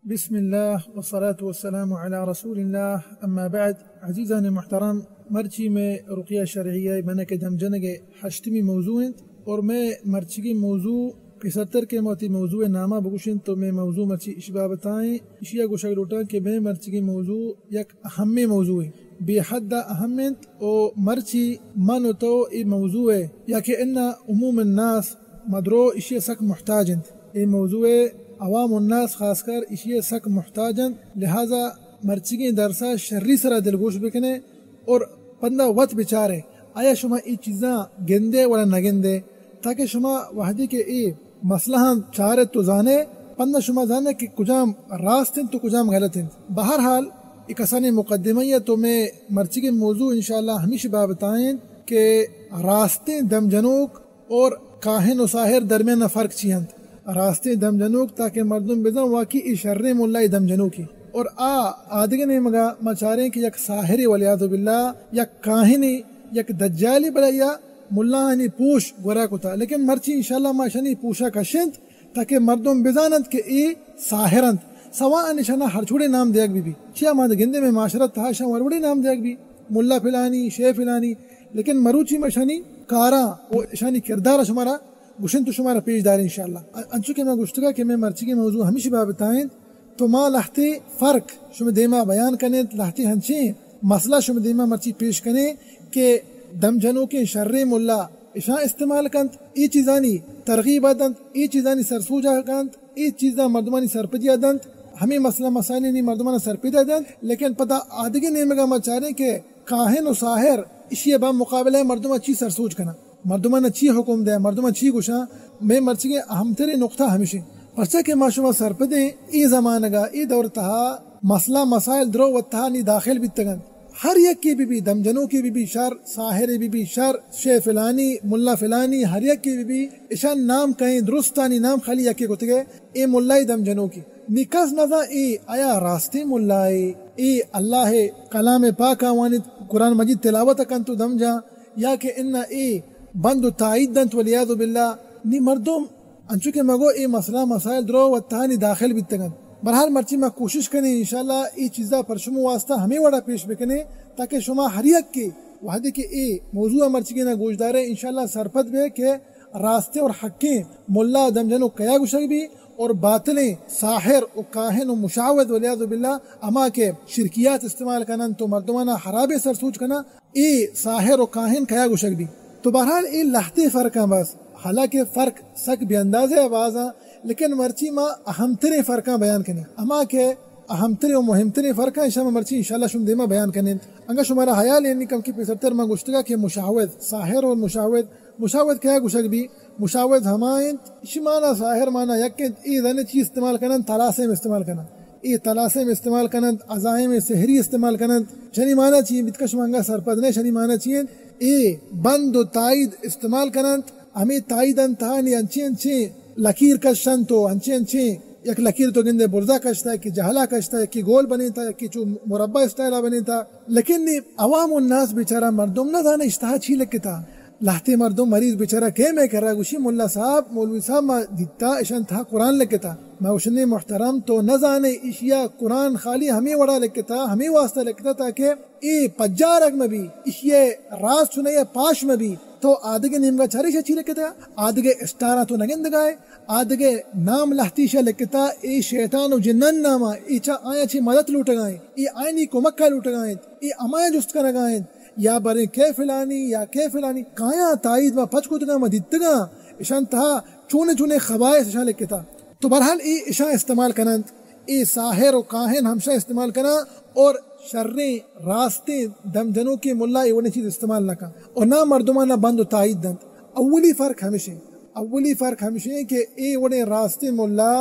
بسم الله والصلاة والسلام على رسول الله اما بعد. عزیزان محترم، مرچی میں رقیہ شرعیہ بنا کے دمجنگے ہشتمی موضوع ہیں اور میں مرچی کی موضوع 75 کے موتی موضوع نامہ بگوشن تو میں موضوع مرچی اشبا بتائیں اشیاء گوشہ لوٹا کہ میں مرچی کی موضوع یک اہم موضوع ہے بے حد اہمیت او مرچی من تو ای موضوع ہے یا کہ ان عموم الناس مدرو اشیاء سک محتاج ہیں. ای موضوع عوام الناس خاص کر اشیاء سک محتاج ہیں، لہذا مرچی کی درسہ شرری سرا دلگوش بکنے اور پندہ وقت بچارے آیا شما ای چیزاں گندے ولا نہ گندے تاکہ شما وحدی کے ای مسئلہ چارے تو جانے پندہ شما جانے کہ کجام راست ہیں تو کجام غلط ہیں. بہرحال ایک آسانی مقدمہ تو میں مرچی کے موضوع انشاءاللہ ہمیشہ بتائیں کہ راستے دم جنوک اور کاہن و ساحر درمیان فرق چیند. راستے دم جنوک تاکہ مردم بزن واقعی شر ملہ دم جنوکی اور آدھگے نے مگا مچاریں کہ یک ساحری ولیعذ باللہ یک کاہنی یک دجالی بلا یا ملہانی پوش گورا کتا، لیکن مرچی انشاءاللہ ما شنی پوشا کشند تاکہ مردم بزانند کہ ای ساحرند سواء نشانہ ہر چھوڑے نام دیگ بھی چیا ماند گندے میں معاشرت تھا شاہ وربڑے نام دیگ بھی ملہ فلانی شیع فلانی، لیکن مروچی میں شانی کاراں و شانی کردار شمارا گوشن تو شمارا پیش دار انشاءاللہ. انچو کہ میں گوشتگا کہ میں مرچی کے موضوع ہمیشہ بتائیں تو ما لہتے فرق شما دیما بیان کرنے لہتے ہنچیں مسئلہ شما دیما مرچی پیش کرنے کہ دم جنوں کے شر ملا اشاں استعمال کنت ای چیزانی ترغیب دنت ای چیزانی سرسوجہ کنت ای چیزاں مردمانی سرپدیا دنت ہمیں مسئلہ مسائل نہیں مردمانہ سرپدیا دنت، لیکن پتہ آدھگی نیمگا مچارے کہ کاہن و ساحر اسی با مقابلہ مردمہ چی سرسوج کنا مردمانہ چی حکم دے مردمہ چی گوشاں میں مرچی کے اہم ترے نقطہ ہمیشہ پرچہ کے معاشمہ سرپدیں ای زمانگا ای دور تہا مسئلہ مسائل درو و تہانی داخل بیتگن ہر یک کی بھی دم جنوں کی بھی شر ساحر بھی شر شیع فلانی ملا فلانی ہر یک کی بھی اشان نام کہیں درستانی نام خالی یکی کو تگے اے ملائی دم جنوں کی نکاس نظا ای آیا راستے ملائی ای اللہ کلام پاک آوانی قرآن مجید تلاوت کن تو دم جا یا کہ انہ ای بند و تائید دنت ولیعذ باللہ نی مردم انچو کہ مگو ای مسئلہ مسائل درو و تہانی داخل بیتگن. برحال مرچی میں کوشش کریں انشاءاللہ ای چیزا پر شما واسطہ ہمیں وڑا پیش بکنے تاکہ شما ہر یک کی وحدی کے ای موضوع مرچی کے نا گوشدارے انشاءاللہ سرپت بے کہ راستے اور حقیں ملا دم جنو کیا گوشک بھی اور باطلیں ساحر و کاہن و مشاوذ ولیعذ باللہ اما کے شرکیات استعمال کنن تو مردمانہ حراب سرسوچ کنا ای ساحر و کاہن کیا گوشک بھی. تو بہرحال ای لہتے فرق ہیں بس حالانکہ فرق سک بھی انداز ہے آوازاں، لیکن مرچی ما اہم ترین فرقاں بیان کرنے اما کہ اہم ترین و مہم ترین فرقاں شما مرچی انشاءاللہ شما دیما بیان کرنے. انگا شمارا حیال یعنی کم کی 75 میں گوشتگا کہ مشاوذ ساحر اور مشاوذ کیا گوشک بھی مشاوذ ہمائیں شمانا ساحر مانا یکن ای دنے چیز استعمال کنن تلاسے میں استعمال کنن ای تلاسے میں استعمال کنن عزائم میں سحری استعمال کنن شنی مانا چیئے بتکش منگا سرپدنے شنی مانا چیئے ای بند و تائید استعمال کنن ہمیں تائیدن تہانی انچے لکیر کشن تو انچے یک لکیر تو گندے برزا کشتا ہے کہ جہلا کشتا ہے کہ گول بنے تھا کہ چو مربع اسٹائلہ بنے تھا، لیکن عوام الناس بیچارہ مردم نہ دانا اشتہا چھی لکتا لہتے مردم مریض بیچارہ کہ میں کر رہا گوشی ملا صاحب مولوی صاحب ما دیتا اشان تھا قرآن لکتا میں اشنے محترم تو نہ جانے اشیا قرآن خالی ہمیں وڑا لکتا ہمیں واسطہ لکتا تاکہ ای پجارک میں بھی اشیا راز چنے پاش میں بھی تو آدھگے نیمگا چارش اچھی لکتا آدھگے اسٹارہ تو نگند گائے آدھگے نام لہتیشہ لکتا ای شیطان و جنن ناما ای چا آیا چھی مدد لوٹ گائیں ای آئینی کو مکہ لوٹ گائیں ای امائے جست کا نگائیں یا برے کے فلانی یا کے فلانی کایا تائید ما پچ کتگا ما دیتگا اشان تہا چونے خبائش اشان لکتا. تو برحال ای اشان استعمال کنند ای ساحر و کاہن ہمشہ استعمال کنا اور شریں راستے دم جنوں کے ملا ایونے چیز استعمال نہ کن اور نہ مردمانہ بند و تائید دند. اولی فرق ہمیشہ کہ ای وڑے راستے ملا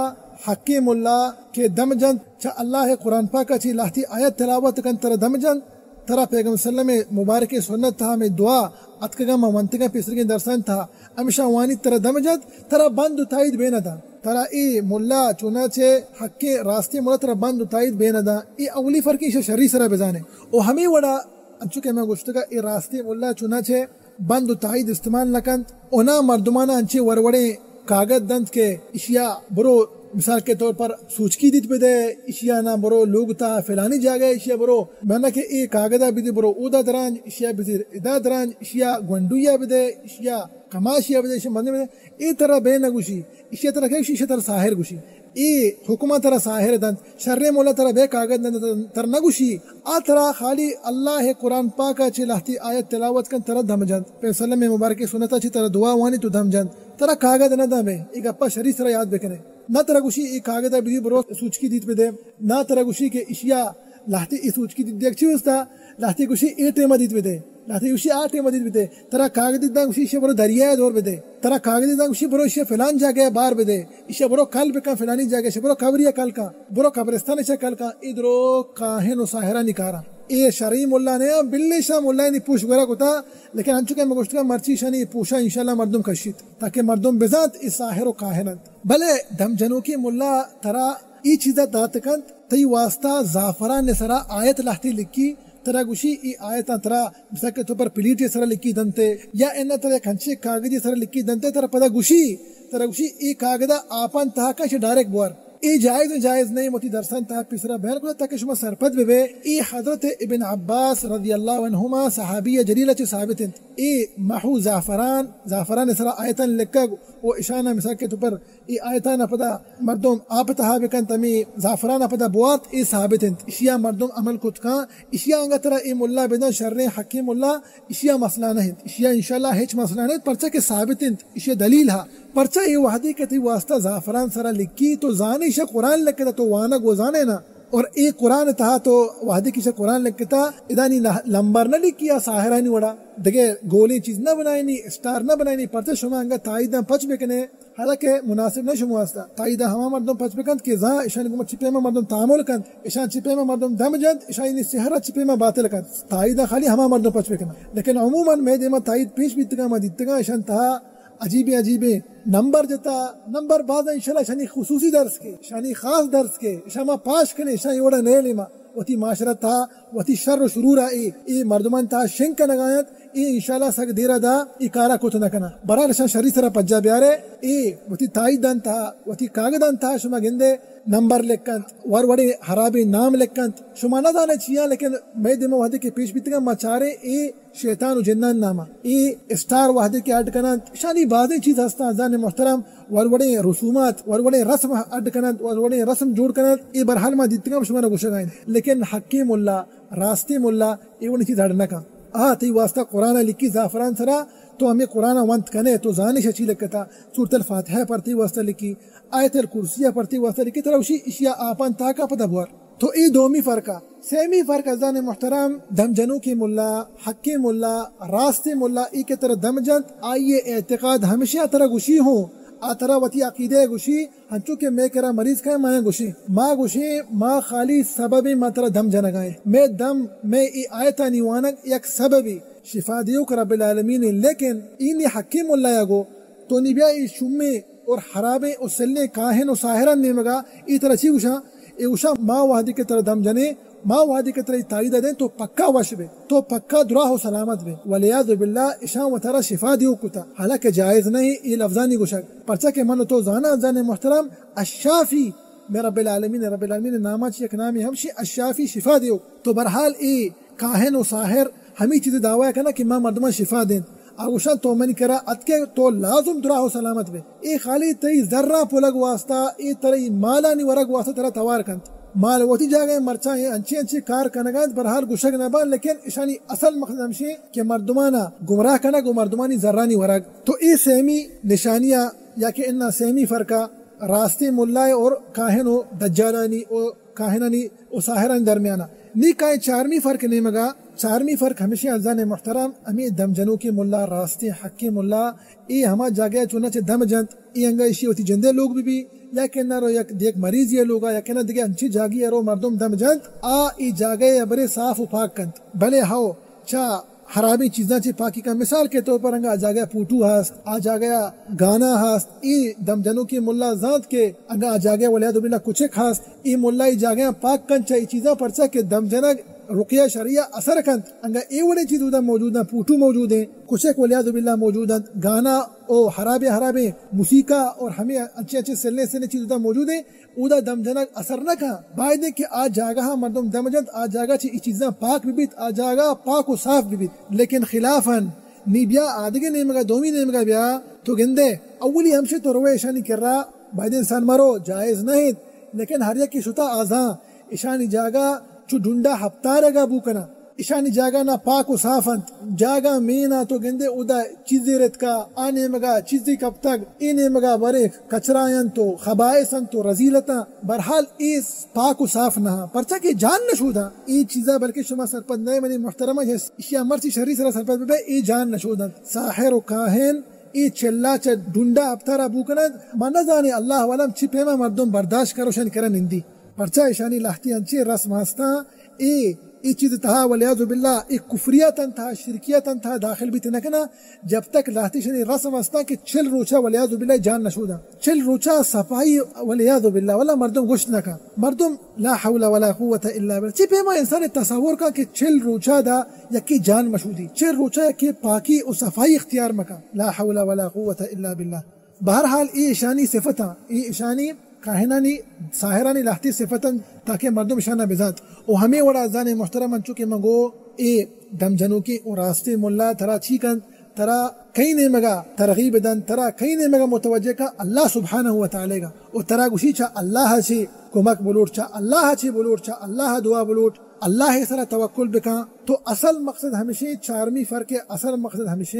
حق ملا کہ دم جند چا اللہ قرآن پاکا چی لاہتی آیت تلاوت کن تر دم جند ترا پیغمبر صلی اللہ علیہ وسلم مبارک سنت تھا میں دعا اتکگا منتگا پیسر کے درسان تھا ہمیشہ وانی ترا دم جند ترا بند و تائید بے ندا ترا ای ملا چنانچہ حق کے راستے ملا ترا بند و تائید بے ندا. ای اولی فرقی شرعی سرا بزانے او ہمیں وڑا انچو کہ میں گوشتگا ای راستے ملا چنانچہ بند و تائید استعمال نکند اونا مردمانہ انچے وروڑے کاغذ دند کے اشیاء برو مثال کے طور پر سوچکی دیت بدے اشیا نہ برو لوگ تا فلانی جگہ اشیا برو مانا کہ ای کاغذا بدے برو اودا درانج اشیا بزیر ادا درانج اشیا گونڈویا بدے اشیا کماشیا بدے اشیا مندے بدے ای طرح بے نگوشی اشیا طرح کہ اشیا طرح ساحر گوشی ای حکومت طرح ساحر دن شر مولا طرح بے کاغذ دن تر نگوشی آ طرح خالی اللہ قرآن پاکا چی لہتی آیت تلاوت کن طرح دم جند پیغمبر میں مبارکی سنتا چی طرح دعا وانی تو دم جند طرح کاغذ نہ دمے ایک اپا شریف طرح یاد بکنے نہ طرح گوشی ای کاغذ بھی برو سوچکی دیت پہ دے نہ طرح گوشی کے اشیا لہتی ای سوچکی دیت دیکھ چی ہوستا لہتی گوشی ای ٹیمہ دیت پہ دے لہتی گوشی آ ٹیمہ دیت پہ دے طرح کاغذ دیت دا گوشی اشیا برو دریائے دور پہ دے طرح کاغذ دیت دا گوشی برو اشیا فلان جاگے بار پہ دے اشیا برو کل بکا فلانی جاگے اشیا برو قبریہ کل کا برو قبرستان اشیا کل کا ادرو کاہن و ساحرہ نکارا اے شرعی مولا نے بلی شاہ مولا نے پوش گرا کوتا لیکن ہنچو کہ مگوشت کا مرچی شانی پوشا انشاءاللہ مردم کشید تاکہ مردم بذات اس ساحر و کاہنت بلے دم جنو کی مولا ترا ای چیزا داتکند تی واسطہ زعفران نے سرا آیت لہتی لکھی ترا گوشی ای آیتا ترا مثال کے طور پر پلیٹی سرا لکھی دنتے یا اینا ترا کھنچے کاغذی سرا لکھی دنتے ترا پدا گوشی ای کاغذا آپان تاکا شی ڈائریکٹ بوار ای جائز نہیں موتی درسان تا پیسرا بیان کو تاکہ شما سرپد بے ای حضرت ابن عباس رضی اللہ عنہما صحابی جلیلہ چ ثابت ای محو زعفران سرا آیتن لکا و اشانہ مثال کے تو پر ای آیتان پدا مردم آپ تہا بکن تمی زعفران پدا بوات ای ثابت اشیا مردم عمل کت کا اشیا انگا ترا ای مولا بدن شر حکیم اللہ اشیا مسئلہ نہیں اشیا انشاءاللہ ہیچ مسئلہ نہیں پرچہ کے ثابت اشیا دلیل ہا پرچہ ای وحدی کے تی واسطہ زعفران سرا لکی تو زانی شا قرآن لکتا تو وانا گوزانے نا اور ای قرآن تھا تو وحدی کی شا قرآن لکتا ادانی لمبر نہ لکیا ساحرانی وڑا دگے گولی چیز نہ بنائنی اسٹار نہ بنائنی پرچہ شما انگا تائیدہ پچ بکنے حالانکہ مناسب نہ شما واسطہ تائیدہ ہما مردم پچ بکند کہ زاں اشان گمت چپے میں مردم تعامل کند اشان چپے میں مردم دم جند اشان سحرہ چپے میں باطل کند تائیدہ خالی ہما مردم پچ بکنا لیکن عموماً میں دیما تائید پیش بیتگا ما دیتگا اشان تہا عجیب نمبر جتا نمبر بعد انشاءاللہ شانی خصوصی درس کے شانی خاص درس کے شما پاش کنے شانی وڑا نئے لیما وتی معاشرت تھا وتی شر و شرور ای مردمان تھا شنک نگایت ای انشاءاللہ سگ دیرا دا ای کارا کت نکنا برال شان شری سرا پجا بیارے ای وتی تائید دان تھا وتی کاغدان تھا شما گندے نمبر لکھنت وڑے حرابی نام لکھنت شما نہ دانے چیا لیکن میں دمو وحدے کے پیش بیتگا مچارے ای شیطان و جنان نامہ ای اسٹار وحدے کے اڈ کنند شانی بعضی چیز ہستا ازان محترم وڑے رسومات وڑے رسم اڈ کنند وڑے رسم جوڑ کنند ای برحال ما دیتگا شما نہ گوشہ گائیں لیکن حکیم اللہ راستے مولا ای ونی چیز اڈ نکا تی واسطہ قرآن لکھی زعفران سرا تو ہمیں قرآن ونت کنے تو زانش اچھی لکتا سورۃ الفاتحہ پڑھتی واسطہ لکھی آیت الکرسیہ پڑھتی واسطہ لکھی تروشی اشیا آپان تاکا پتہ بوار تو ای دومی فرقہ سیمی فرق ازان محترم دم جنو کی ملا حق ملا راستے ملا ای کے طرح دم جند آئیے اعتقاد ہمیشہ طرح گوشی ہوں آترا وتی عقیدے گوشی ہنچو کہ میں کرا مریض کا ماں گوشی ماں خالی سبب ما ترا دم جنگائے میں دم میں ای آیتا نیوانک یک سببی شفا دیو کر رب العالمین لیکن اینی حکیم اللہ یگو تو نبیا ای شمی اور حرابے اور سلنے کاہن و ساحران نیمگا ای طرح چی گوشا ای گوشا ماں وحدی کے طرح دم جنے ماں وحدی کے طرح تائیدہ دیں تو پکا وش بے تو پکا دراہ و سلامت بے ولیاذ باللہ اشان و ترہ شفا دیو کتا حالانکہ جائز نہیں ای لفظانی گوشک پرچہ کے من تو زانا زان محترم الشافی میں رب العالمین نامہ چی ایک نامی ہمشی الشافی شفا دیو تو برحال ای کاہن و ساحر ہمیں چیز دعویٰ کرنا کہ ماں مردمان شفا دیں آگوشان تو من کرا اتکے تو لازم دراہ و سلامت بے ای خالی تی ذرہ پلگ واسطہ ای تری مالانی ورگ واسطہ ترہ توار کنت مال وتی جاگے مرچائیں انچی کار کنگاں برحال گشک نہ با لیکن اشانی اصل مقصد ہمشی کہ مردمانہ گمراہ کنا گو مردمانی ذرانی ورگ تو ای سیمی نشانیاں یا کہ انہا سیمی فرقہ راستے ملائے اور کاہن و دجالانی و کاہنانی و ساحرانی درمیانہ نی کائیں چارمی فرق نہیں مگا چارمی فرق ہمیشہ ازان محترم امی دم جنو کی ملا راستے حق کی ملا ای ہما جاگے چونا چے دم جنت ای انگا اشی ہوتی جندے لوگ بھی یا کہ نہ رو یک دیکھ مریض یہ لوگا یا کہ نہ دیکھ انچی جاگی رو مردم دم جنت ای جاگے ابرے صاف و پاک کنت بلے ہاو چا حرامی چیزاں چی پاکی کا مثال کے طور پر انگا آ جاگیا پوٹو ہاست آ جاگیا گانا ہاست ای دم جنو کی ملا ذات کے انگا آ جاگیا ولیاد باللہ کچھ ہاست ای ملا ای جاگیا پاک کن چا ای چیزاں پرچا کہ دم جنگ رقیہ شرعیہ اثر کند انگا اے وڑے چیز اودا موجود ہیں، پوٹو موجود ہیں، کچھ ولیعذ باللہ موجود ہیں، گانا او حرابے موسیقہ اور ہمیں اچھے سلنے چیز اودا موجود ہیں، اودا دم جنک اثر نہ کھا باید کہ آج جاگہ مردم دم جند آج جاگہ چی چیزاں پاک بھی بیت آج جاگہ پاک و صاف بھی بیت، لیکن خلافاً نی بیا آدھگے نیمگا دومی نیمگا بیا تو گندے اولی ہمشے تو روے اشانی کر رہا باید انسان مرو جائز نہیں، لیکن ہر یک کی شتا آزاں اشانی جاگہ چو ڈنڈا ہفتارے گا بوکنا اشانی جاگہ نا پاک و صافنت جاگہ مینا تو گندے ادا چیزی رت کا آنے مگا چیزی کب تک اینے مگا برے کچرائن تو خبائسن تو رزیلتا برحال اس پاک و صاف نہ پرچا کہ جان نشودا ای چیزا بلکہ شما سرپد نئے منی محترمہ اشیاء مرچی شہری سرا سرپد بے ای جان نشودا ساحر و کاہن ای چلا چا ڈنڈا ابتارا بوکنند من نزانی اللہ ولم چی پیما مردم برداشت کرو شن کرن اندی پرچا اشانی لحتی انچی رسم ہستا ای چیز تہا ولیعذ باللہ ای کفریتاً تہا شرکیتاً تہا داخل بھی تنکنا جب تک لحتی شنی رسم ہستا کہ 40 روچہ ولیعذ باللہ جان نشودا 40 روچہ صفائی ولیعذ باللہ والا مردم گوشت نکا مردم لا حول ولا قوة الا باللہ چی پیما انسان تصور کا کہ 40 روچہ دا یکی جان مشودی 40 روچہ یکی پاکی و صفائی اختیار مکا لا حول ولا قوة الا باللہ بہرحال ای اشانی صفتاں ای اشانی کاہنانی ساحرانی لحتی صفتاً تاکہ مردم شانہ بذات او ہمیں وڑا ازان محترم چکے منگو اے دم جنو کی او راستے ملا ترا چیکن ترا کئی نے مگا ترغیب دن ترا کئی نے مگا متوجہ کا اللہ سبحانہ و تعالی گا او ترا گوشی چا اللہ سے کمک بلوٹ چا اللہ سے بلوٹ چا اللہ دعا بلوٹ اللہ سرا توکل بکا تو اصل مقصد ہمیشہ چارمی فرق اصل مقصد ہمیشہ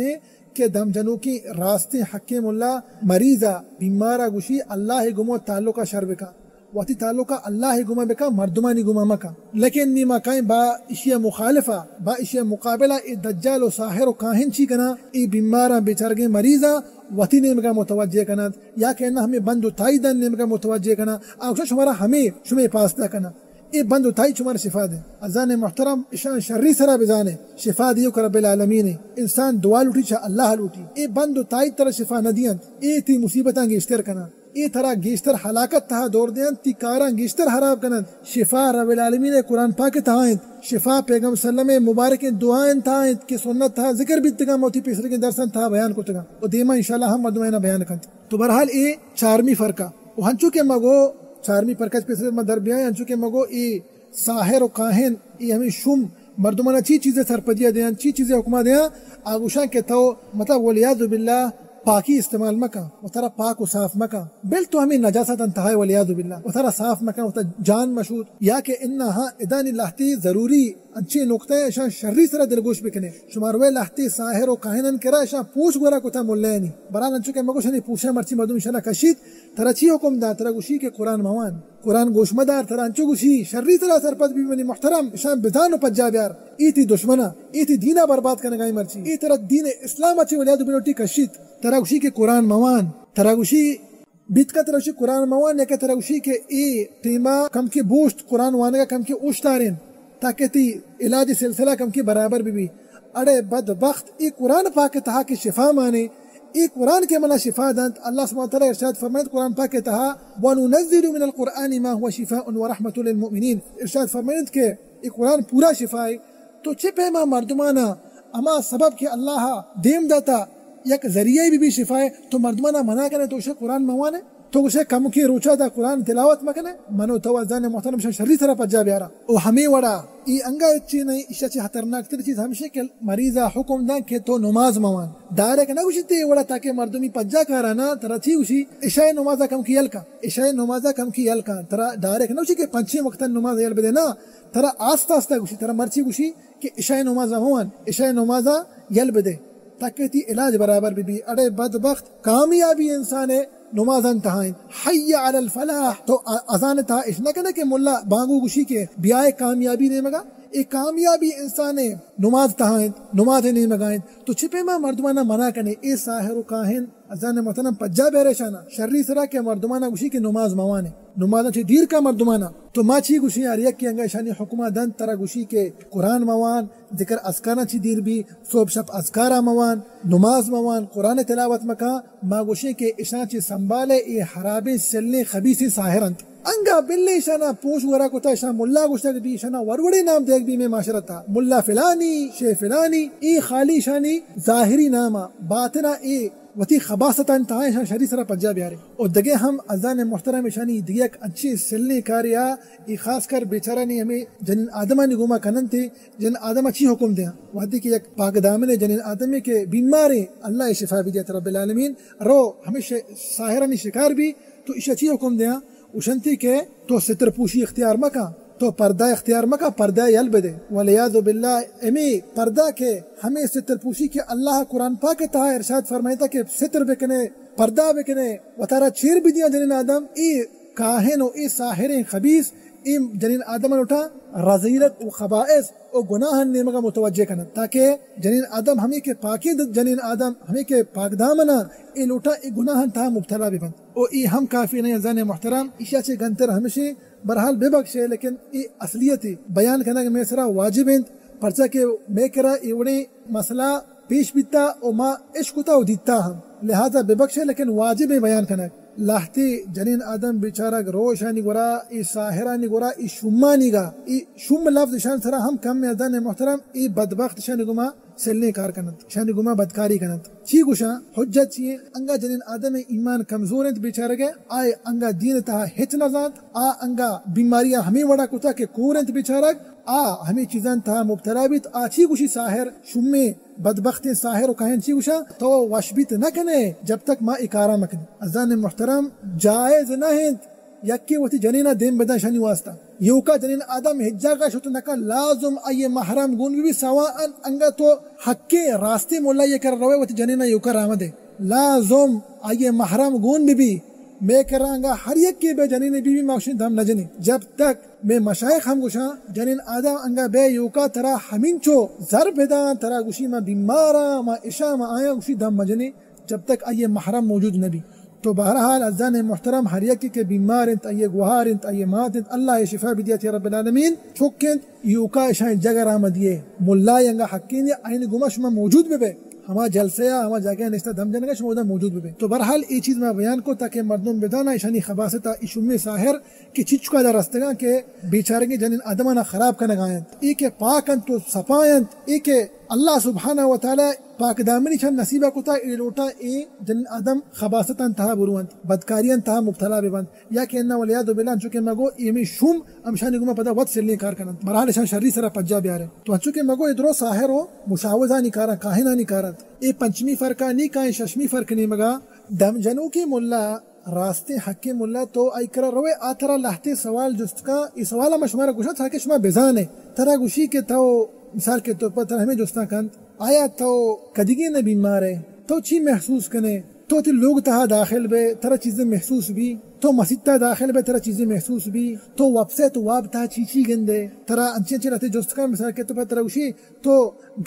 کہ دم جنو کی راستے حکیم اللہ مریضہ بیمارہ گوشی اللہ گمو تعلقہ شر بکا واتی تعلقہ اللہ گمہ بکا مردمانی گمہ مکا لیکن نیما کائیں با اشیاء مخالفہ با اشیاء مقابلہ ای دجال و ساحر و کاہن چی کنا ای بیمارہ بیچارگے مریضہ واتی نیمگا متوجہ کنا یا کہنا ہمیں بند و تائیدن نیمگا متوجہ کنا آگوشا شمارا ہمیں شمیں پاسدہ کنا ای بند و تائی چمار شفا دے ازان محترم اشان شری سرا بزانے شفا دیو کر رب العالمین انسان دعا لوٹی چا اللہ لوٹی ای بند و تائی تر شفا ندیاں ای تی مصیبتاں گیشتر کنا ای طرح گیشتر ہلاکت تہا دور دیاں تی کاران گیشتر حراب کنن شفا رب العالمین قرآن پاک تہائیں شفا پیغم سلم مبارک دعائیں تہائیں کہ سنت تہا ذکر بھی تگا موتی پیسر کے درسن تہا بیان کو تگا و دیما انشاءاللہ ہم مدمینہ بیان کنت تو برحال ای چارمی فرقہ و ہنچو کے مگو چارمی پرکچ پیسر مدر بیائیں ہنچو کے مگو ای ساحر و کاہن ای ہمیں شم مردمانہ چی چیزیں سرپدیہ دیاں چی چیزیں حکمہ دیاں آگوشاں کے تو مطلب ولیعذ باللہ پاکی استعمال مکا و ترا پاک و صاف مکا بل تو ہمیں نجاست انتہائی ولیعذ باللہ و ترا صاف مکا و ترا جان مشہود یا کہ انہا ادانی لحتی ضروری اچھی نقطہ ہے اشان شرری سرا دلگوش بکنے شماروے لحتی ساحر و کاہنن کرا اشان پوچھ گورا کتا ملینی بران انچو کہ مگوشنی پوچھا مرچی مردم شنا کشید ترا چی حکم دا ترا گوشی کے قرآن موان قرآن گوش مدار ترا انچو گوشی شرری ترا سرپد بھی منی محترم اشان بزانو پجا بیار ایتی دشمنا ایتی دینا برباد کرنے گائی مرچی ای ترا دین اسلام اچھی ولیعذ باللہ کشید تراغوشی کے قرآن موان تراغوشی بیت کا تراغوشی قرآن موان یا کہ تراغوشی کے ای تیما کم کی بوشت قرآن وانے کا کم کی اوشتارین تاکہ تی علاج سلسلہ کم کی برابر بھی اڑے بدبخت ای قرآن پاک تہا کی شفا مانے ای قرآن کے منا شفا دانت اللہ سبحانہ وتعالی ارشاد فرمائد قرآن پاک تہا وَنُنَزِّلُ مِنَ الْقُرْآنِ مَا هُوَ شِفَاءٌ وَرَحْمَةٌ لِلْمُؤْمِنِينَ ارشاد فرمائد کہ ای قرآن پورا شفا ہے تو چھپے ما مردمانہ اما سبب کہ اللہ دیم داتا یک ذریعہ بھی شفا ہے تو مردمانہ منع کرنے تو اسے قرآن موانے تو اسے کم کی روچہ دا قرآن تلاوت مکنے منو توازان محترم شری طرح پجا بیارا او ہمیں وڑا ای انگا اچھی نہیں اشیا چی خطرناک تر چیز ہمشہ کہ مریضہ حکم دا کہ تو نماز موان دارے کہ نہ گوشتی وڑا تاکہ مردمی پجا کارانا ترا تھی گوشی عشاء نمازہ کم کی یلکا عشاء نمازہ کم کی یلکا ترا دارے کہ نہ گوشی کہ 5 وقت نماز یل بدے نا ترا آستا آستا گوشی ترا مرچی گوشی کہ عشاء نمازہ موان عشاء نمازہ یل بدے تاکہ تی علاج برابر بھی اڑے بدبخت کامیابی انسان ہے نماز انتہائیں حی علی الفلاح تو اذان تھا اس نہ کہنا کہ ملا بانگو گوشی کے بیائے کامیابی نہیں مگا ایک کامیابی انسان ہے نماز تہائیں نماز نہیں مگائیں تو چھپے میں مردمانہ منع کرنے اے ساحر و کاہن اذان محترم پجا بیرشانہ شرری سرا کے مردمانہ گوشی کے نماز موانے نمازہ چھ دیر کا مردمانہ تو ما چھی گوشی آریک کی انگا شانی حکمہ دن ترا گوشی کے قرآن موان ذکر اذکارہ چھی دیر بھی صوب شب اذکارہ موان نماز موان قرآن تلاوت مکا ما گوشی کے اشان چھی سنبھالے اے حرابے سلنے خبیثی ساحرند انگا بلے شانا پوش ورا کوتا شانا ملا گوشتا بھی شانا وروڑے نام دیکھ بھی میں معاشرت تھا ملا فلانی شیخ فلانی ای خالی شانی ظاہری ناما باطنا ای وتی خباست انتہائی شان شریف سرا پنجاب یارے اور دگے ہم اذان محترم شانی دگے ایک اچھی سلنے کاریا ای خاص کر بیچارہ نہیں ہمیں جنین آدمہ نے گوما کنن تھے جن آدم اچھی حکم دیا وحدی کی ایک پاک دامن جنین آدمی کے بیمارے اللہ شفا بھی دیتا رب العالمین رو ہمیں ساہرانی شکار بھی تو اس اچھی حکم دیا اشنتی کے تو ستر پوشی اختیار مکا تو پردہ اختیار مکا پردہ یل بدے ولیعذ باللہ امی پردہ کے ہمیں ستر پوشی کے اللہ قرآن پاک تھا ارشاد فرمائیتا کہ ستر بکنے پردہ بکنے وطارہ چیر بھی دیا جنین آدم ای کاہن و ای ساحر خبیث ای جنین آدم اٹھا رضیلت و خبائث و گناہ نیمگا متوجہ کرنا تاکہ جنین آدم ہمیں کے پاکی جنین آدم ہمیں کے پاک دامنا ای لوٹا ای گناہ تھا مبتلا بھی بند او ای ہم کافی نہیں ازان محترم اشیاء چے گنتر ہمیشہ برحال بے بخشے لیکن ای اصلیتی بیان کرنا کہ میں سرا واجب ہیں پرچہ کہ میں کرا ایوڑی مسئلہ پیش بیتا او ما عشقتا و دیتا ہم لہذا بے بخشے لیکن واجب ہے بیان کرنا لاہتی جنین آدم بیچارہ روشانی گورا ای ساہرانی گورا ای شمانی گا ای شم لفظ شان سرا ہم کم میں ازان محترم ای بدبخت شانی گما سلنے کار کنند شانی گما بدکاری کنند چی گوشا حجت چیئے انگا جنین آدم ایمان کمزور ہیں بیچارہ گئے آئے انگا دین تہا ہچ نزاد آ انگا بیماریاں ہمیں وڑا کتا کہ کور ہیں بیچارہ آ ہمیں چیزاں تہا مبتلا بیت آ چی گوشی ساہر شمی بدبخت ساحر و کاہن چی گوشا تو وشبیت نہ کنے جب تک ما اکارا مکنے ازان محترم جائز نہ ہیں یکی وتی جنینہ دین بدن شانی واسطہ یوکا جنین آدم حجا کا شتو نکا لازم ای محرم گون بھی سواء انگا تو حق کے راستے مولا یہ کر روے وتی جنینہ یوکا رامدے لازم ای محرم گون بھی میں کرانگا ہر یک کے بے جنین بی موشن دھم نجنی جب تک میں مشایخ ہم گوشا جنین آدم انگا بے یوکا ترا ہمین چو ضرب دان ترا گوشی ما بیمارا ما اشا ما آیا گوشی دھم مجنی جب تک ای محرم موجود نبی تو بہرحال ازان محترم ہر یکی کے بیمار انت ای گوہار انت ای مات انت اللہ شفا بدیت یا رب العالمین چوکند یوکا اشان جگہ رامدیے ملا ینگا حقین یا این گما شما موجود بے ہما جلسیا ہما جگہ نشتا دم جنگا شما موجود بے تو بہرحال یہ چیز میں بیان کو تاکہ مردم بدانا اشانی خباثتا اشمی ساحر کی چچکا دا رستگا کہ بیچارنگی جنین آدمانا خراب کنگایند ای کے پاکند تو صفایند ای کے اللہ سبحانہ و تعالی پاک دامنی چند نصیبہ کتا ای لوٹا ای جن آدم خباستان تہا بروند بدکاریان تہا مبتلا ببند یا کہ انہا ولیاد و بلان چونکہ مگو ایمی شوم امشانی گما پدا ود سلنے کار کنند مرحال شان شری سرا پجا بیارے تو چونکہ مگو ادرو ساحر ہو مشاوزانی کارا کاہنانی کارند ای پنچمی فرقا نی کائیں ششمی فرق نہیں مگا دم جنو کی ملا راستے حق کے ملا تو ای کرا روے آترا لہتے سوال جست کا ای سوالا مشمارا گوشا تھا کہ شما بیزانے ترا گوشی کے تو مثال کے طور پر ہمیں جوستا کند آیا تو کدیگی نے بیمار ہے تو چی محسوس کنے تو تی لوگ تہا داخل بے ترا چیزیں محسوس بھی تو مسجد تا داخل بے ترا چیزیں محسوس بھی تو وابسے تو واب تہا چیچی گندے ترا انچے انچے رہتے جوست کا مثال کے طور پر ترا گوشی تو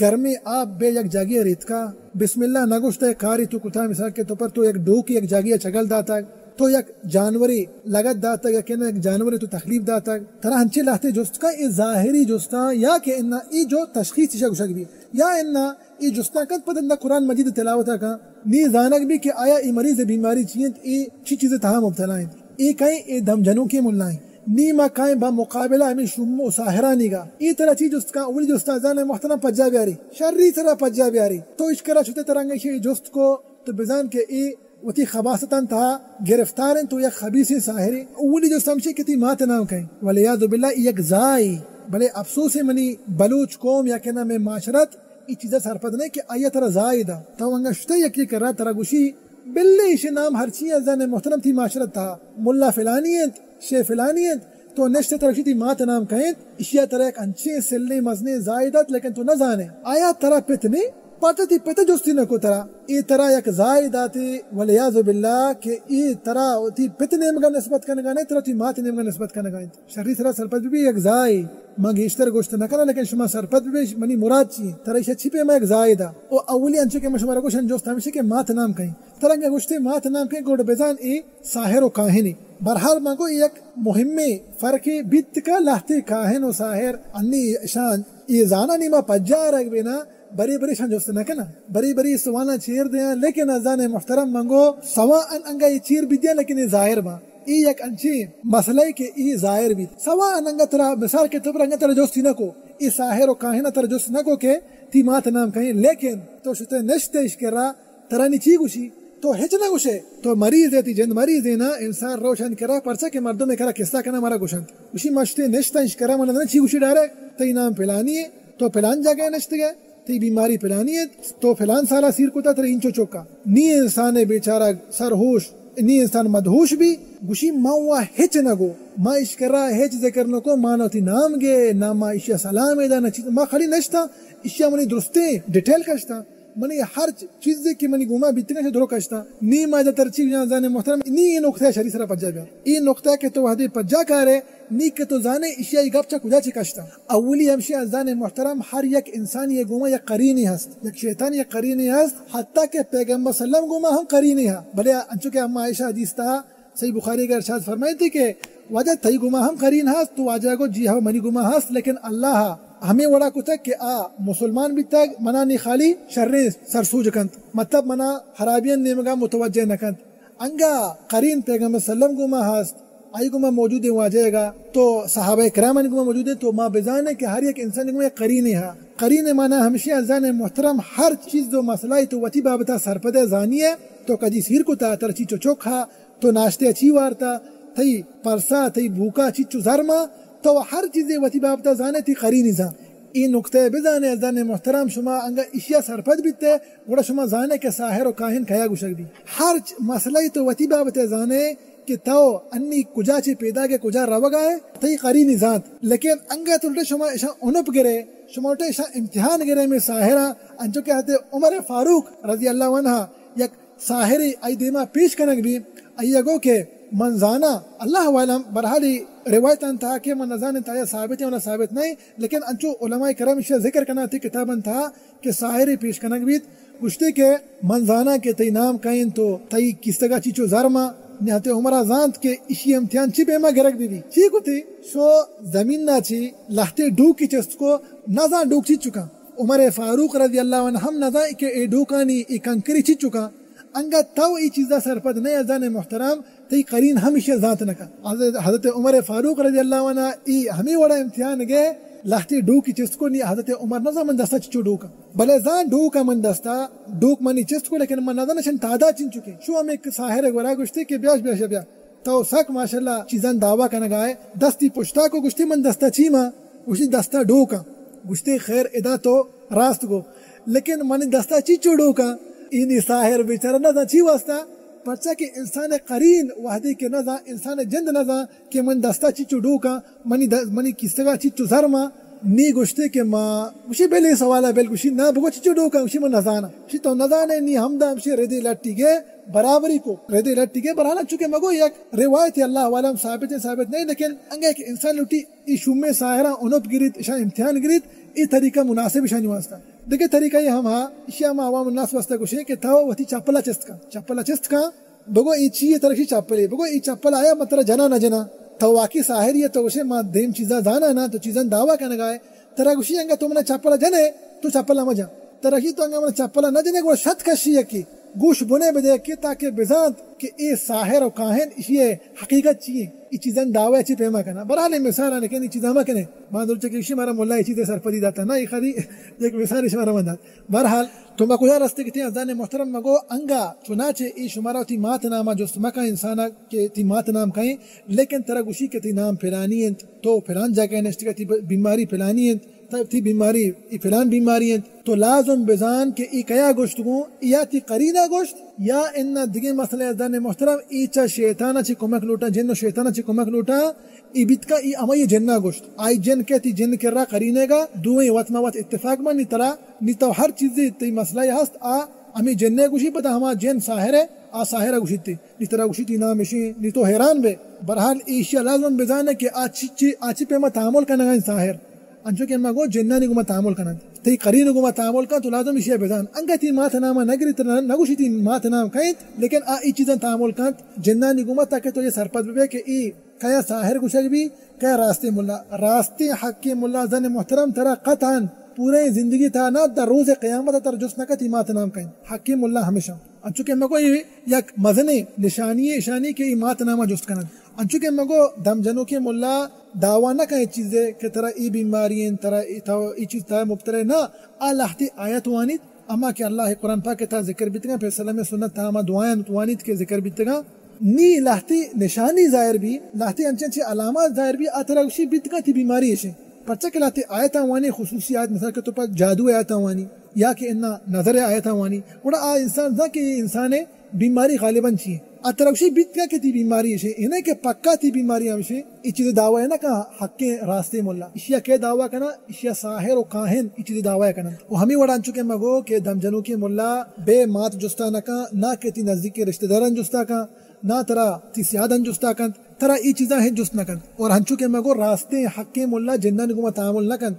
گرمی آپ بے یک جاگی ریت کا بسم اللہ نگوشتا ہے کاری تو کتا مثال کے طور پر تو یک ڈوکی یک جاگی چگل داتا تو یک جانوری لگت داتا یا کہنا یک جانوری تو تخلیف داتا ترا ہنچے لاتے جوست کا ای ظاہری جوستا یا کہ انہا ای جو تشخیص تشا گوشک بھی یا انہا ای جوستا کت پتہ انہا قرآن مجید تلاوتا کا نی زانک بھی کہ آیا ای مریض بیماری چیئیں ای چی چیزیں تہا مبتلائیں ای کہیں ای دم جنوں کے ملائیں نی ما کہیں با مقابلہ ہمیں شم و ساہرانی گا ای طرح چیز جوست کا اولی جوستا زان محترم پجا بیاری شرری طرح پجا بیاری تو اشکرہ چھتے ترانگے شئی جوست کو تو بزان کے ای وتی خباستان تھا گرفتارن تو یک خبیث ساحری اولی جو سمجھے کتی مات نام کہیں ولیعذ باللہ یک زائی بلے افسوس منی بلوچ قوم یا کہنا میں معاشرت ای چیزیں سرپد نہیں کہ آیا ترا زائی دا تو انگا شتے یکی کر رہا ترا گوشی بلے اسی نام ہر چیز ازان محترم تھی معاشرت تھا ملا فلانیت شے فلانیت تو نشتے ترا تھی مات نام کہیں اشیاء ترا ایک انچے سلنے مزنے زائدت لیکن تو نہ جانے آیا ترا پتنی پتہ تی پتہ جوستی نہ کو ترا ای ترا یک زائد آتی ولیعذ باللہ کہ ای ترا تی پتنے مگا نسبت کرنے گا نہیں ترا تی مات نے مگا نسبت کرنے گا شرری ترا سرپت بھی یک زائی مگی اشتر گوشت نہ کرنا لیکن شما سرپت بھی منی مراد چی ترا ایش اچھی پہ میں یک زائد او اولی انچے کے مشمارا گوشن جوست ہمیشہ کہ مات نام کہیں ترا انگا گوشتے مات نام کہیں گوڑ بیزان ای ساحر و کاہنی برحال مانگو یک مہمی فرقی بیت کا لہتے کاہن و ساحر انی شان ای زانا نیما پجا رکھ بینا بری بری شان جوست نہ کنا بری بری سوانا چیر دیا لیکن ازان محترم منگو سوا انگا یہ چیر بھی دیا لیکن یہ ظاہر با ای یک انچی مسئلہ کہ ای ظاہر بھی سوا انگا ترا مثال کے طور انگا ترا جوستی نہ کو ای ساحر و کاہنہ ترا جوست نہ کو کہ تی مات نام کہیں لیکن تو شتے نشتے اشکرا ترا نیچی گوشی تو ہچ نہ گوشے تو مریض ہے تی جند مریض ہے نا انسان روشن کرا پرچا کہ مردوں میں کرا کستا کنا مارا گوشن اسی مشتے نشتا اشکرا منہ چی گوشی ڈارے تی نام پلانی ہے تو پلان جا گئے نشت گئے تی بیماری پلانی ہے تو فلان سالا سیر کو تا تر انچو چوکا نی انسان بیچارہ سر ہوش نی انسان مدہوش بھی گوشی ماں ہچ نگو ما اشکرا ہچ ذکر نکو مانو تی نام گے نا ما اشیا سلام دا نا چیز ما خالی نشتا اشیا منی درستے ڈیٹیل کشتا منی ہر چیز کی منی گوما بیتنے سے درو کشتا نی ما دا ترچیب جان زانے محترم نی یہ نقطہ شریع سرا پجا گیا یہ نقطہ کہ تو وحدی پجا کارے نی کہ تو زانے اشیا گپ چا کجا چی کشتا اولی ہمشی زانے محترم ہر یک انسان یہ گوما یک قرینی ہست یک شیطان یک قرینی ہست حتیٰ کہ پیغمبر صلی اللہ علیہ وسلم گوما ہم قرینی ہا بلے انچو کہ اما عائشہ حدیث تا صحیح بخاری کا ارشاد فرمائی تھی کہ وجہ تئی گما ہم قرین ہست تو واجہ کو جی ہاں منی گما ہست لیکن اللہ ہمیں وڑا کو تک کہ مسلمان بھی تک منا نی خالی شر سرسوج کنت مطلب منا حرابین نیمگا متوجہ نکنت انگا قرین پیغمبر صلی اللہ علیہ وسلم گما ہست آئی گما موجود ہے واجہ گا تو صحابہ کرام گما موجود ہے تو ما بزانے کہ ہر ایک انسان گما قرین ہے قرین مانا ہمیشہ ازان محترم ہر چیز جو مسئلہ تو وتی بابتا سرپدے زانی ہے تو کدی سیر کو تا ترچی چو کھا تو ناشتے اچھی وارتا تھی پرسا تھی بھوکا چیچو زرما تو ہر چیزیں وتی بابتا زانے تھی قرینی زان این نقطہ بزانے ازان محترم شما انگا اشیا سرپد بیتے گوڑا شما زانے کہ ساحر و کاہن کھیا گوشک دی ہر مسئلہ تو وتی بابتا زانے کہ تو انی کجا چی پیدا کے کجا روگا ہے تھی قرینی ذات لیکن انگا تلٹے شما ایشا انپ گرے شما اٹھے ایشا امتحان گرے میں ساحرہ انچو کہتے عمر فاروق رضی اللہ عنہ یک ساحری ای دیما پیش کنگ بھی ایگو کہ منزانا اللہ علم برحالی روایت انتہا کہ منزان انتہا ثابت ہے انہا ثابت نہیں لیکن انچو علماء کرام اشیاء ذکر کرنا تھی کتاب انتہا کہ ساحری پیش کنگ بھی گشتے کہ منزانا کے تی نام کہیں تو تی کستگا چیچو زرما نہتے عمرہ زانت کے اسی امتحان چی پیما گرک بھی چی کو تھی شو زمین نا چی لہتے ڈوک کی چست کو نزان ڈوک چی چکا عمر فاروق رضی اللہ عنہ ہم نزان کہ اے ڈوکانی ای کنکری چی چکا انگا تو ای چیزا سرپد نہیں ازان محترم تی قرین ہمیشہ ذات نکا حضرت عمر فاروق رضی اللہ عنہ ای ہمیں وڑا امتحان گئے لہتی ڈوکی چست کو نہیں حضرت عمر نظر من دستا چچو ڈوکا بلے زان ڈوکا من دستا ڈوک منی چست کو لیکن من نظر نشن تادا چن چکے شو ہم ایک ساحر گورا گشتے کہ بیاش بیاش بیا تو سک ماشاءاللہ چیزان دعویٰ کنگائے دستی پشتا کو گشتے من دستا چیما گشتی دستا ڈوکا گشتے خیر ادا تو راست کو لیکن من دستا چچو ڈوکا اینی ساحر بیچارہ نظر چی واسطہ پرچا کہ انسان قرین وحدی کے نظر انسان جند نظر کہ من دستا چیچو ڈوکا منی کستگا چیچو زرما نی گوشتے کہ ما مشی بلی سوالا بل گوشی نا بگو چیچو ڈوکا مشی من نزانا مشی تو نزانے نی ہمدا مشی ردی لٹی گے برابری کو ردی لٹی گے برحالا چونکہ مگو یک روایت اللہ علم ثابت نہیں لیکن انگا ایک انسان لٹی ای شوم ساحرہ انپ گریت اشان امتحان گریت ای طریقہ مناسب اشانی واسطہ دیکھیں طریقہ یہ ہم اشیاء ما عوام الناس واسطہ گوشے کہ تھا وتی چپلا چست کا بگو ای چیئے ترشی چپلی بگو ای چپل آیا مطلب جنا نہ جنا تو واقعی ساحر یہ تو گوشے ما دیم چیزا دانا نا تو چیزاں دعویٰ کرنے گائے ترا گوشی انگا تو منا چپلا جنے تو چپلا مجا ترشی تو انگا منا چپلا نہ جنے گوڑا شت کشی کی گوش بنے بدے کی تاکہ بزانت کہ اے ساحر و کاہن اسی حقیقت چیئے ای چیزاں دعوی اچھی پیما کرنا برحال مثال آنے کہ ای چیزاں ہما کنے بہادر چکے اسی مارا مولا ای چیزیں سرپدی داتا نا ای خالی ایک مثال اسی مارا مندات برحال تو ما کجا رستے کتے ہیں ازدان محترم مگو انگا چنانچہ ای شمارا تی مات نامہ جو سمکا انسانا کہ تی مات نام کہیں لیکن ترا گوشی کہ تی نام پھلانی ہیں تو پھلان جا کے نشتے تی بیماری پھلانی ہیں تی بیماری فلان بیماری ہیں تو لازم بزان کہ ای کیا گوشت گو یا تی قرینہ گوشت یا ان دیگه مسئلہ ازدان محترم ای چا شیطانہ چی کمک لوٹا جن و شیطانہ چی کمک لوٹا ای بیت کا ای اما یہ جنہ گوشت آئی جن کہتی جن کر رہا قرینے گا دوئیں وطمہ وط اتفاق من نیترا نیتا ہر چیزی تی مسئلہ ہست امی جننے گوشی پتا ہما جن ساحر ہے ساحرہ گوشی تی نیترا گوشی تی نامشی نیتو حیران بے برحال ایشیا لازم بزانے کہ آچی پہ ما تعامل کرنا گا ساحر انچو کہ ما گو جنانی گو ما تعامل کرنا تی قرین گو ما تعامل کرنا تو لازم ایشیا بزان انگا تی مات نامہ نگری تر نگوشی تی مات نام کہیں لیکن ای چیزیں تعامل کرنا جنانی گو ما تاکہ تو یہ سرپد بے کہ ای کیا ساحر گوشک بھی کیا راستے ملا راستے حق کے ملا زن محترم ترا قطعاً پورے زندگی تھا نا در روز قیامت تر جس نکت مات نام کہیں حق کے ملا ہمیشہ انچو کہ مگو یک مزنے نشانی کے مات نامہ جست کنن انچو کہ مگو دم جنو کے ملا دعویٰ نہ کہیں چیزیں کہ ترا ای بیماری ہیں ترا ای چیز تا مبتلے نہ آلہتی آیت وانید اما کہ اللہ قرآن پاک تا ذکر بیتگا پھر سلام سنت تا اما دعائیں وانید کے ذکر بیتگا نی لہتی نشانی ظاہر بھی لہتی انچے علامات ظاہر بھی آترا اسی بیتگا تی بیماری ہے پرچہ کہ لہتی آیت وانی خصوصیات مثال کے تو پر جادو آیت وانی یا کہ انہا نظر آیت وانی وڑا انسان دا کہ انسان بیماری غالباً چیئے اترکشی بیت کا کہ تی بیماری ہے انہیں کہ پکا تی بیماری ہمشے یہ چیز دعویٰ ہے نا کہ حق کے راستے مولا اشیاء کے دعویٰ کنا اشیاء ساحر و کاہن یہ چیز دعویٰ کنا وہ ہمیں وڑان چکے مگو کہ دم جنو کے مولا بے مات جستا نکا نہ کہ تی نزدیک کے رشتہ داران جستا کا نہ ترا تی سیادن جستا کن ترا ای چیزاں ہیں جست نکن اور ہنچو کے مگو راستے حق کے مولا جنن گما تعامل نکن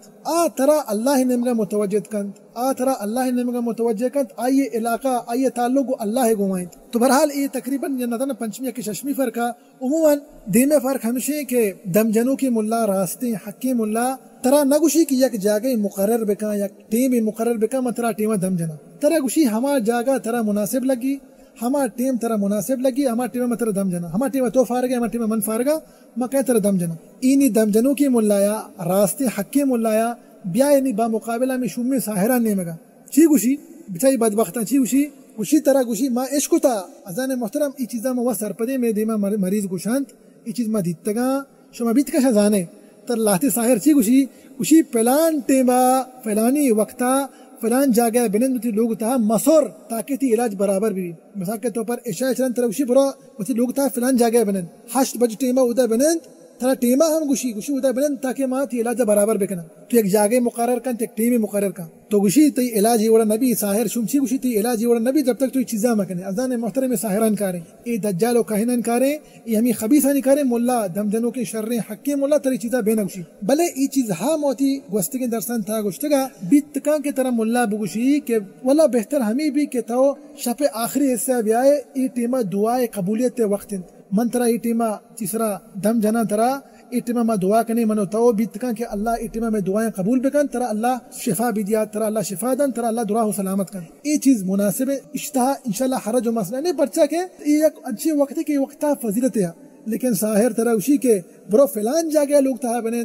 ترا اللہ نمگا متوجہ کن ترا اللہ نمگا متوجہ کن آئیے علاقہ آئیے تعلق اللہ گوائیں تو بہرحال یہ تقریباً نہ پنچمی کی ششمی فرق عموماً دین میں فرق ہمشے کہ دم جنو کے مولا راستے حق کے مولا ترا نگوشی کی یک جاگہ مقرر بکا یک ٹیم مقرر بکا من ترا ٹیمہ دم جنا ترا گوشی ہما جاگہ ترا مناسب لگی ہما ٹیم ترا مناسب لگی ہما ٹیم میں ترا دم جنا ہما ٹیم تو فارغ ہے ہما ٹیم من فارغا ما کہ ترا دم جنا اینی دم جنو کی ملایا راستے حق کے ملایا بیا یعنی با مقابلہ میں شوم ساحرہ نے مگا چی گوشی بچائی بدبختہ چی گوشی گوشی ترا گوشی ما عشق تا اذان محترم ای چیزا ما سرپدے میں دیما مریض گوشانت ای چیز ما دیتگا شما بیت کا شزانے تر لاتے ساحر چی گوشی گوشی پلان ٹیما فلانی وقتا فلان جاگہ بنند تی لوگ تا مسور تاکہ تی علاج برابر بھی مثال کے طور پر عشاء چرن تروشی برا تی لوگ تا فلان جاگہ بنند 8 بج ٹیما ادا بنند ترا ٹیما ہم گوشی ادا بنند تاکہ ما تی علاج برابر بکنا تو ایک جاگہ مقرر کن ایک ٹیم مقرر کن تو گوشی تی علاج وڑا نبی ساحر شمشی گوشی تی علاج وڑا نبی جب تک تو چیزاں مکنے اذان محترم ساحران کاریں ای دجال و کاہنان کاریں ای ہمیں خبیثان کاریں مولا دم جنوں کے شر حق کے مولا تری چیزاں بے نگوشی بلے ای چیز ہا موتی گوستگی درسان تھا گوشتگا بیت کان کے طرح مولا بگوشی کہ ولا بہتر ہمیں بھی کہ تو شپ آخری حصہ بیائے ای ٹیما دعائے قبولیت وقت من ترا ای ٹیما تیسرا دم جنا ترا ایٹما ما دعا کنے منو تو بیت کان کہ اللہ ایٹما میں دعائیں قبول بکن ترا اللہ شفا بھی دیا ترا اللہ شفا دن ترا اللہ دعا و سلامت کن یہ چیز مناسب اشتہا انشاءاللہ حرج و مسئلہ نہیں پرچا کہ یہ ایک اچھی وقت کی وقتا فضیلت ہے لیکن ساحر ترا اسی کے برو فلان جاگہ لوگ تھا بنے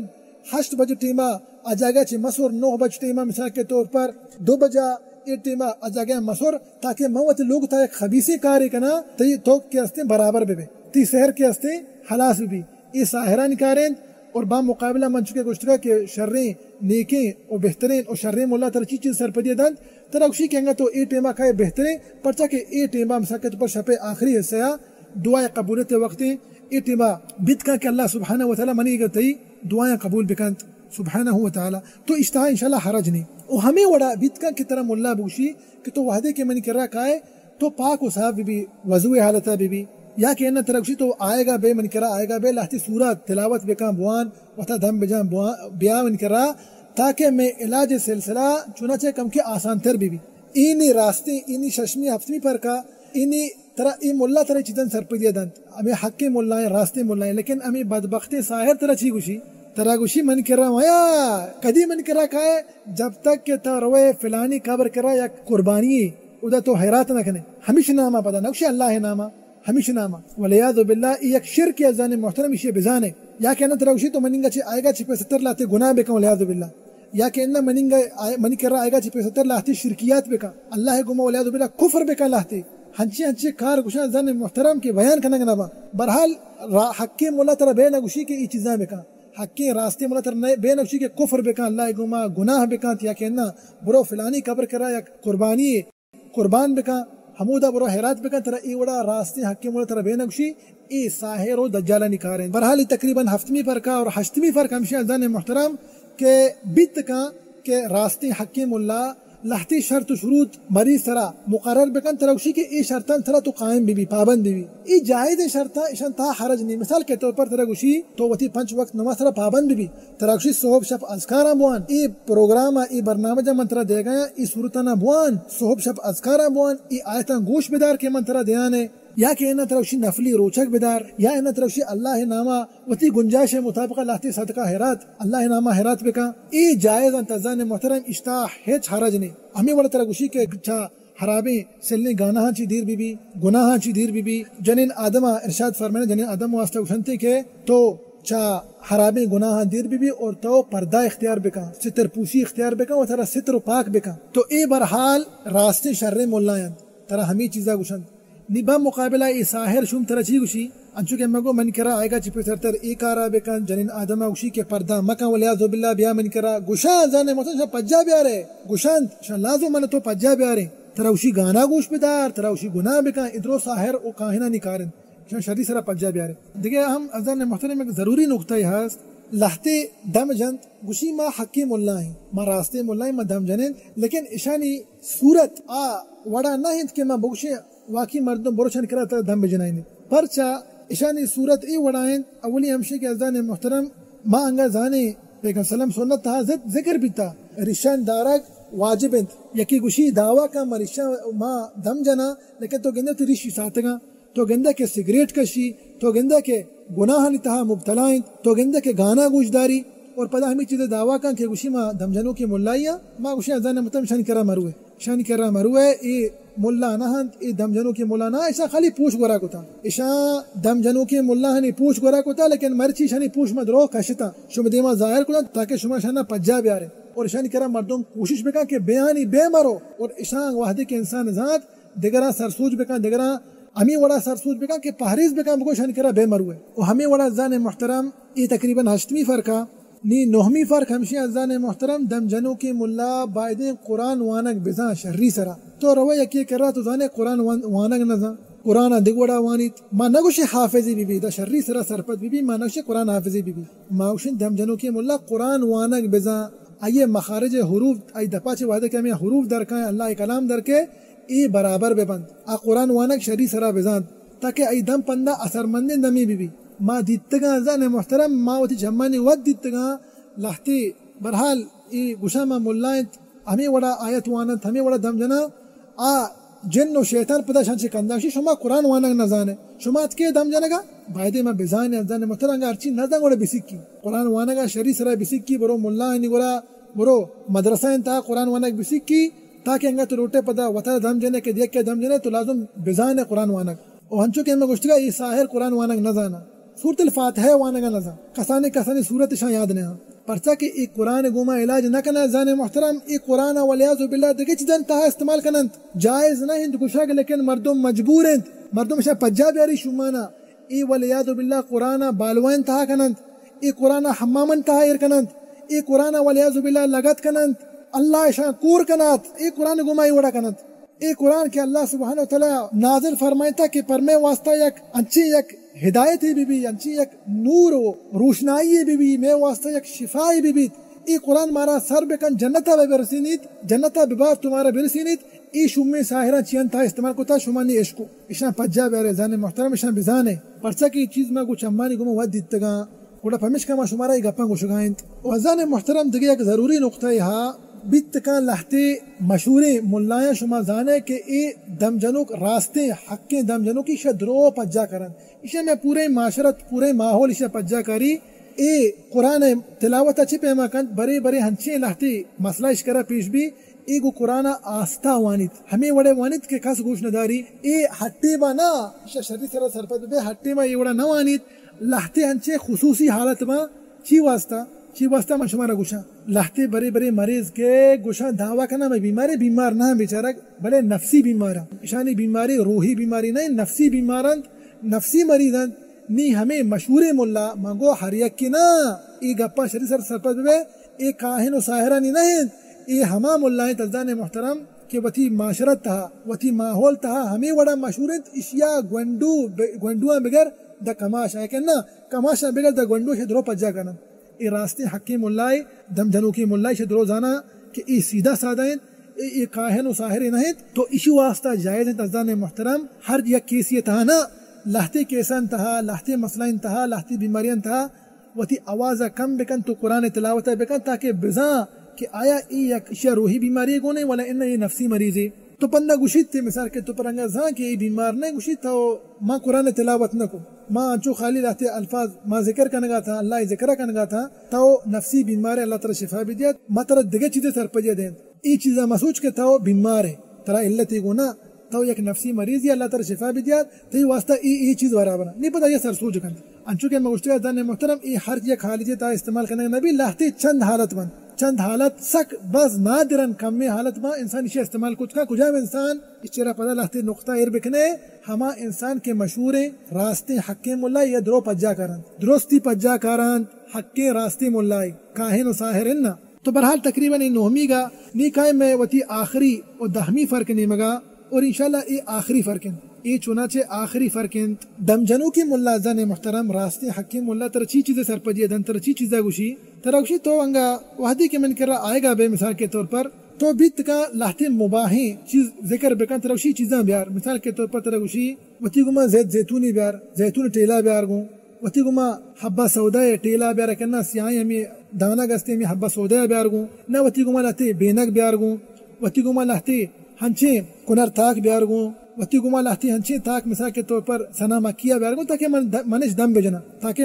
8 بج ٹیما اجاگہ چھ مسور 9 بج ٹیما مثال کے طور پر 2 بجا یہ ٹیما اجاگہ مسور تاکہ موت لوگ تھا ایک خبیثی کاری کنا تی تو کے ہستے برابر بے تی سحر کے ہستے حلاس بھی یہ ساحران کاریں اور با مقابلہ من چکے گوشتگا کہ شریں نیکیں اور بہترین اور شریں مولا تر چیز سرپدی دن ترا اسی کہیں گا تو اے ٹیما کھائے بہترین پرچا کہ اے ٹیما مساکت پر شپ آخری حصہ دعائیں قبولیت وقتیں اے ٹیما بیت کا کہ اللہ سبحانہ وتعالی منی گا تی دعائیں قبول بکنت سبحانہ وتعالی تو اشتہا انشاءاللہ حرج نہیں اور ہمیں وڑا بیت کا کی طرح مولا بوشی کہ تو وحدے کے منی کر رہا کھائے تو پاک و صاف بھی وضوء حالتہ بھی یا کہ انہ ترکشی تو آئے گا بے من کرا آئے گا بے لہتی سورت تلاوت بے کام بوان وطا دھم بجام بیا من کرا تاکہ میں علاج سلسلہ چنانچہ کم کے آسان تر بھی اینی راستے اینی ششمی ہفتمی پر کا اینی ترا ای مولا ترا چیزن سرپدیہ دن ہمیں حق کے مولائیں راستے مولائیں لیکن ہمیں بدبخت ساحر ترا چی گوشی ترا گوشی من کرا ویا کدی من کرا کھائے جب تک کہ تروے فلانی قبر کرا یا قربانی ادا تو حیرات نہ کنے ہمیشہ نامہ پتا نقش اللہ نامہ ہمیشہ نامہ ولیعذ باللہ ایک شرک یا ازان محترم اسی بزانے یا کہ انہ تروشی تو مننگا چھ آئے گا چھ 75 لاتے گناہ بکا ولیعذ باللہ یا کہ انہ مننگا منی کر رہا آئے گا چھ 75 لاتے شرکیات بکا اللہ گمہ ولیعذ باللہ کفر بکا لاتے ہنچی کار گوشا ازان محترم کے بیان کرنا گنابا برحال حق کے مولا ترہ بے نگوشی کے ای چیزاں بکا حق کے راستے مولا ترہ بے نگوشی کے کفر بکا اللہ گمہ گناہ بکا یا کہ انہ برو فلانی قبر کرا یا قربانی قربان بکا حمودہ برو حیرات بکن ترہ ای وڑا راستے حقی مولا ترہ بے نگشی ای ساحر و دجالہ نکاریں برحالی تقریباً ہفتمی پر کا اور 8ویں پر کا ہمشہ ازان محترم کہ بیت کا کہ راستے حقی مولا لہتی شرط و شروط مریض ترہ مقرر بکن ترہ اسی کہ ای شرطان ترہ تو قائم بھی پابند بھی ای جائد شرطہ اشان تا حرج نہیں مثال کے طور پر ترہ اسی تو وتی 5 وقت نماز ترہ پابند بھی ترہ اسی صحب شب اذکارہ بوان ای پروگرام ای برنامج من ترہ دے گیا ای صورتنا بوان صحب شب اذکارہ بوان ای آیتان گوش بدار کے من ترہ دیانے یا کہ انہ تروشی نفلی روچک بدار یا انہ تروشی اللہ نامہ وتی گنجائش مطابقہ لاتے صدقہ حیرات اللہ نامہ حیرات بکا ای جائز انتظان محترم اشتاح ہیچ حرج نہیں ہمیں وڑا ترہ گوشی کے حرابیں سلنے گانا چی دیر بی بی گناہ چی دیر بی بی جنین آدم ارشاد فرمائے جنین آدم واسطہ اٹھنتے کہ تو چا حرابیں گناہ دیر بی بی اور تو پردہ اختیار بکا ستر پوشی اختیار بکا و ترا ستر و پاک بکا تو اے برحال راستے شر مولایاں ترا ہمیں چیزا گوشن نبا مقابلہ ای ساحر شوم ترا چی گوشی انچو کہ مگو من کرا آئے گا چپی سرتر ای کارا بکن جنین آدم گوشی کے پردہ مکا ولیعذ باللہ بیا من کرا گوشان زانے محسن شاہ پجا بیارے گوشان شاہ لازو من تو پجا بیارے ترا اوشی گانا گوش بدار ترا اوشی گناہ بکن ادرو ساحر او کاہنہ نکارن شاہ شری سرا پجا بیارے دیکھے ہم ازان محترم ایک ضروری نقطہ ہے لہتے دم جند گوشی ما حقی ملا ہیں ما راستے ملا ہیں ما دم جنین لیکن اشانی صورت وڑا نہ ہند کہ ما بگوشی واقعی مردم بروشن کرا تا دم بجنائیں پرچا اشانی صورت ای وڑائیں اولی ہمشے کے ازان محترم ما انگا زانے پیغمبر سلام سنت تھا ذکر بھی تھا رشان دارک واجب انت یکی گوشی دعویٰ کا ما رشان ما دم جنا لیکن تو گندہ تی رشی ساتگا تو گندہ کے سگریٹ کشی تو گندہ کے گناہ نتہا مبتلائیں تو گندہ کے گانا گوشداری اور پدا ہمیں چیزیں دعویٰ کن کہ گوشی ما دم جنوں کی ملائیاں ما گوشی ازان محترم شان کرا مروے شان کرا مروے ای ملا نہند ای دم جنوں کی ملا نہ ایسا خالی پوچھ گورا کو تھا ایسا دم جنوں کی ملا ہنی پوچھ گورا کو تھا لیکن مرچی شانی پوچھ مد رو کشتا شما دیما ظاہر کو تاکہ شما شانہ پجا بیارے اور شان کرا مردم کوشش بکا کہ بیانی بے مرو اور ایسا وحدی کے انسان ذات دگرا سرسوج بکا دگرا ہمیں وڑا سرسوج بکا کہ پہریز بکا بگو شان کرا بے مروے اور ہمیں وڑا زان محترم ای تقریباً 8ویں فرقہ نی 9ویں فرق ہمشی ازان محترم دم جنوں کی ملا باعدین قرآن وانک بزان شرری سرا تو روی یکی کر رہا تو زانے قرآن وانک نزان قرآن دگوڑا وانیت ما نگوشی حافظی بی بی دا شرری سرا سرپت بی بی ما نگوشی قرآن حافظی بی بی ما گوشن دم جنوں کی ملا قرآن وانک بزان آئیے مخارج حروف آئی دپاچے وعدے کہ ہمیں حروف درکائیں اللہ کلام درکے ای برابر بے بند قرآن وانک شرری سرا بزان تاکہ ای دم پندہ اثر مندیں دمی بی بی ما دیتگا زان محترم ما وتی جمانی ود دیتگا لہتی برحال ای گوشا ما ملائیں ہمیں وڑا آیت وانت ہمیں وڑا دم جنا جن و شیطان پدا شان کنداشی شما قرآن وانک نزانے شما ات کے دم جنگا بایدے ما بزانے ازان محترم ارچی نزان وڑا بسکی قرآن وانگا شری سرا بسکی برو ملائیں گورا برو مدرسہ انتا قرآن وانک بسکی تاکہ انگا تو روٹے پدا وطا دم جنے کے دیکھ کے دم جنے تو لازم بزانے قرآن وانک اور ہنچو کہ ہمیں گوشتگا ای ساحر قرآن وانک نزانا سورت الفاتحہ وانگا نزان کسانے صورت شاہ یاد نہیں پرچا کہ ایک قرآن گوما علاج نہ کنا زان محترم ایک قرآن ولیعذ باللہ دگے چیزن تہا استعمال کننت جائز نہ ہند گوشا کہ لیکن مردم مجبور ہیں مردم شاہ پجا بیاری شمانا ای ولیعذ باللہ قرآن بالوین تہا کننت ای قرآن حمامن تہا ایر کننت ای قرآن ولیعذ باللہ لگت کننت اللہ شاہ کور کنات ای قرآن گوما وڑا کننت ای قرآن کے اللہ سبحانہ وتعالی نازل فرمائتا کہ پرمے واسطہ یک انچی یک ہدایت بی بی انچی یک نور و روشنائی بی بی میں واسطہ یک شفائی بی بی ای قرآن مارا سر بکن جنتا برسینیت جنتا ببار تمہارا برسینیت ای شمی ساہرہ چین تھا استعمال کو تا شمانی عشقو اشان پجا بیارے زانے محترم اشان بزانے پرچا کی چیز میں کچھ امانی گمو ود دیتگا گوڑا پمیش کما شمارا ای گپن گو شگائند و زانے محترم دیگه یک ضروری نقطہ یہاں بیت کان لہتے مشہور ملائیں شما زانے کہ ای دم جنوک راستے حق کے دم جنوک کی شدرو پجا کرن اسے میں پورے معاشرت پورے ماحول اسے پجا کری اے قرآن تلاوت اچھی پیما کن برے برے ہنچے لہتے مسئلہ اشکرہ پیش بھی ای گو قرآن آستہ وانیت ہمیں وڑے وانیت کے کس گوش نداری اے ہٹے با نا شرطی سر سرپت بے ہٹے با یہ وڑا نہ وانیت لہتے ہنچے خصوصی حالت با چی واسطہ من شمارا گوشا لہتے برے برے مریض کے گوشا دعویٰ کرنا میں بیمار نہ بیچارہ بلے نفسی بیمار اشانی بیماری روحی بیماری نہیں نفسی بیمارن نفسی مریضن نی ہمیں مشہور ملا مانگو ہر یک کی نا ای گپا شری سر سرپت بے ای کاہن و ساہرہ نی نہیں ای ہما ملا ہیں تزدان محترم کہ وتی معاشرت تہا وتی ماحول تہا ہمیں وڑا مشہورت اشیا گونڈوان بگر دا کماش ہے کہ نا کماش بگر دا گونڈو سے درو پجا کرنا ای راستے حقی ملائی دم جنو کی ملائی سے درو زانا کہ ای سیدھا سادہ ہیں ای کاہن و ساہر نہیں تو ایشو واسطہ جائز ہے تزدان محترم ہر یک کیسی تہا نا لہتے کیسان تہا لہتے مسئلہ تہا لہتے بیماریاں تہا وتی آوازہ کم بکن تو قرآن تلاوت بکن تاکہ بزاں کہ آیا ای یک اشیا روحی بیماری گونے والا انہ یہ نفسی مریض ہے تو پندہ گوشید تھے مثال کے تو پرنگا زاں کہ ای بیمار نہیں گوشید تھا ماں قرآن تلاوت نہ کو ماں انچو خالی رہتے الفاظ ماں ذکر کرنگا تھا اللہ ذکر کرنگا تھا تو نفسی بیمار ہے اللہ تعالی شفا بھی دیا ماں طرح دگے چیزیں سر پجے دیں ای چیزیں محسوس کے تھا بیمار ہے ترا علتی گونا تو یک نفسی مریض یا اللہ تعالی شفا بھی دیا تی واسطہ ای چیز برابر نہیں پتہ یہ سر سوچ کن انچو کہ مگشتہ دان محترم ای ہر یک حالت تا استعمال کرنے نبی لاہتی چند حالت من چند حالت سک بس نادرن کم حالت ما انسان اسے استعمال کچھ کا کجا میں انسان اس چرا پتہ لاہتی نقطہ ایر بکنے ہما انسان کے مشہور راستے حق مولا یا درو پجا کرن درستی پجا کرن حق راستے مولا کاہن و ساحرن تو برحال تقریباً نوہمی گا نی کائے میں وتی آخری اور دہمی فرق نہیں مگا اور انشاءاللہ یہ آخری فرق یہ چنانچہ آخری فرق دم جنو کی ملا زن محترم راستے حکیم ملا ترچی چیزیں سر پجی دن ترچی چیزیں گوشی تراوشی تو انگا وحدی کے من کر رہا آئے گا بے مثال کے طور پر تو بیت کا لاہتے مباہیں چیز ذکر بکن تراوشی چیزیں بیار مثال کے طور پر تراوشی وتی گما زیتونی بیار زیتون ٹیلا بیار گوں وتی گما حبہ سودا ٹیلا بیار کرنا سیاہیں ہمیں دانا گستے میں حبہ سودا بیار گوں نہ وتی گما لاہتے بینک بیار گوں وتی گما لاہتے ہنچے کنر تاک بیار گوں وتی گما لاہتی ہنچے تاک مثال کے طور پر سنا مکیہ بیار گوں تاکہ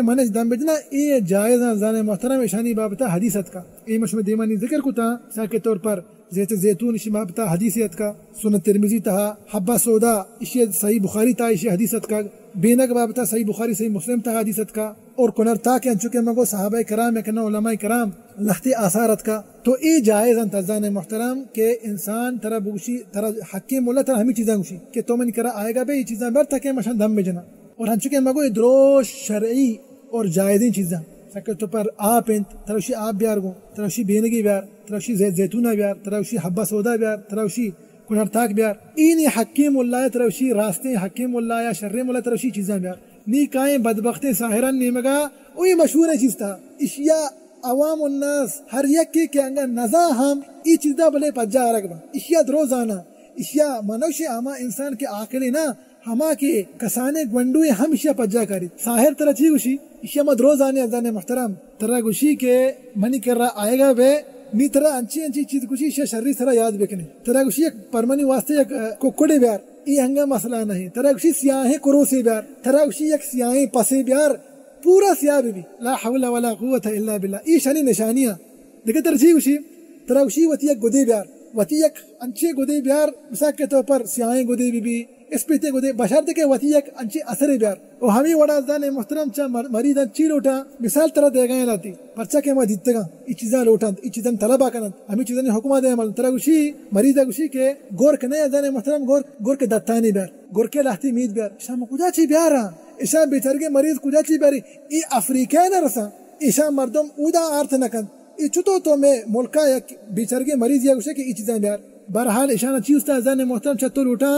منش دم بجنا یہ جائز زان محترم اشانی بابتا حدیثت کا یہ مشمع دیمانی ذکر کو تا مثال کے طور پر زیتون اشی بابتا حدیثیت کا سنت ترمذی تہا حبہ سودا اشی صحیح بخاری تا اشی حدیثت کا بینک بابتا صحیح بخاری صحیح مسلم تا حدیثت کا اور کنر تاک انچکے مگو صحابہ کرام یا کنا علماء کرام لختی آثارت کا تو ای جائز انتظان محترم کہ انسان ترہ بگوشی ترہ حقیم مولا ترہ ہمیں چیزیں گوشی کہ تو من کرا آئے گا بے یہ چیزیں بر تاکہ مشان دم بجنا اور انچکے مگو یہ دروش شرعی اور جائزین چیزیں سکر تو پر آپ انت تروشی آپ بیار گو تروشی بینگی بیار تروشی زیتونہ بیار تروشی حبہ سودا بیار تروشی کنر تاک بیار اینی حکیم اللہ تروشی راستے حکیم اللہ یا شرم اللہ تروشی چیزیں بیار نی کائیں بدبختیں ساحران نیمگا وہی مشہور چیز تھا اشیاء عوام الناس ہر یک کی کہ انگا نزا ہم ای چیزا بلے پجا رکبا اشیاء دروزانا اشیاء منوش اما انسان کے عاقلی نا ہما کی کسانے گونڈوی ہم اشیاء پجا کری ساحر ترہ چی گوشی اشیاء مدروزانے ازانے محترم ترہ گوشی کے منی کر رہا آئے گا بے نی ترہ انچی چیز گوشی اشیاء شرری ترہ یاد بکنے ترہ گوشی ایک پرمانی واسطے ایک ککڑے بیار یہ ہنگا مسئلہ نہیں ترہ گوشی سیاہیں کروسی بیار ترہ گوشی ایک سیاہیں پسے بیار پورا سیاہ بھی لا حول ولا قوت الا باللہ یہ شانی نشانیاں دیکھیں ترچی گوشی ترہ گوشی وتی ایک گدے بیار وتی ایک انچے گدے بیار مثال کے طور پر سیاہیں گدے بھی اس پیتے گدے بشارت کے وتی ایک انچے اثر بیار اور ہمیں وڑا زان محترم چا مریض چی لوٹا مثال طرح دے گئے لاتی پرچا کے ما دیتے گا یہ چیزاں لوٹاں یہ چیزاں طلبا کنن ہمیں چیزاں حکمہ دے عمل ترہ گوشی مریض گوشی کے گور کنے زان محترم گور کے دتانی بیار گور کے لاہتی میت بیار شام کجا چی بیارا ایشا بیچارگے مریض کجا چی بیاری ای افریقہ نہ رسا ایشا مردم اودا آرت نکن ای چطو تو میں ملکہ یک بیچارگے مریض یا گوشے کہ ای چیزیں بیار برحال ایشانا چی استا ازان محترم چطو لوٹا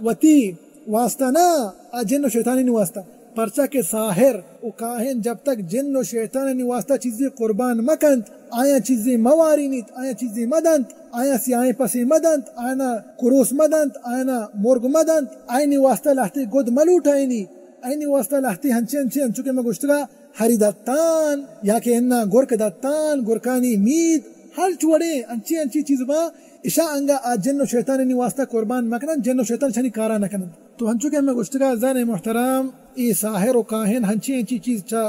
وتی واسطہ نا جن و شیطانی نی واسطہ پرچا کے ساحر و کاہن جب تک جن و شیطان نی واسطہ چیزیں قربان مکند آیا چیزیں مواری نیت آیا چیزیں مدند آیا سیاہیں پسی مدند آیا کروس مدند آیا مرگ مدند آئینی واسطہ لہتے گد ملوٹ آئینی اینی واسطہ لہتی ہنچے چکے میں گوشتگا ہری دتان یا کہ انہا گرک دتان گرکانی مید ہر چوڑے انچی چیز با اشا انگا آج جن و شیطان نی واسطہ قربان مکنن جن و شیطان چھنی کارا نکنن تو ہنچکے میں گوشتگا زان محترم ای ساحر و کاہن ہنچی چیز چا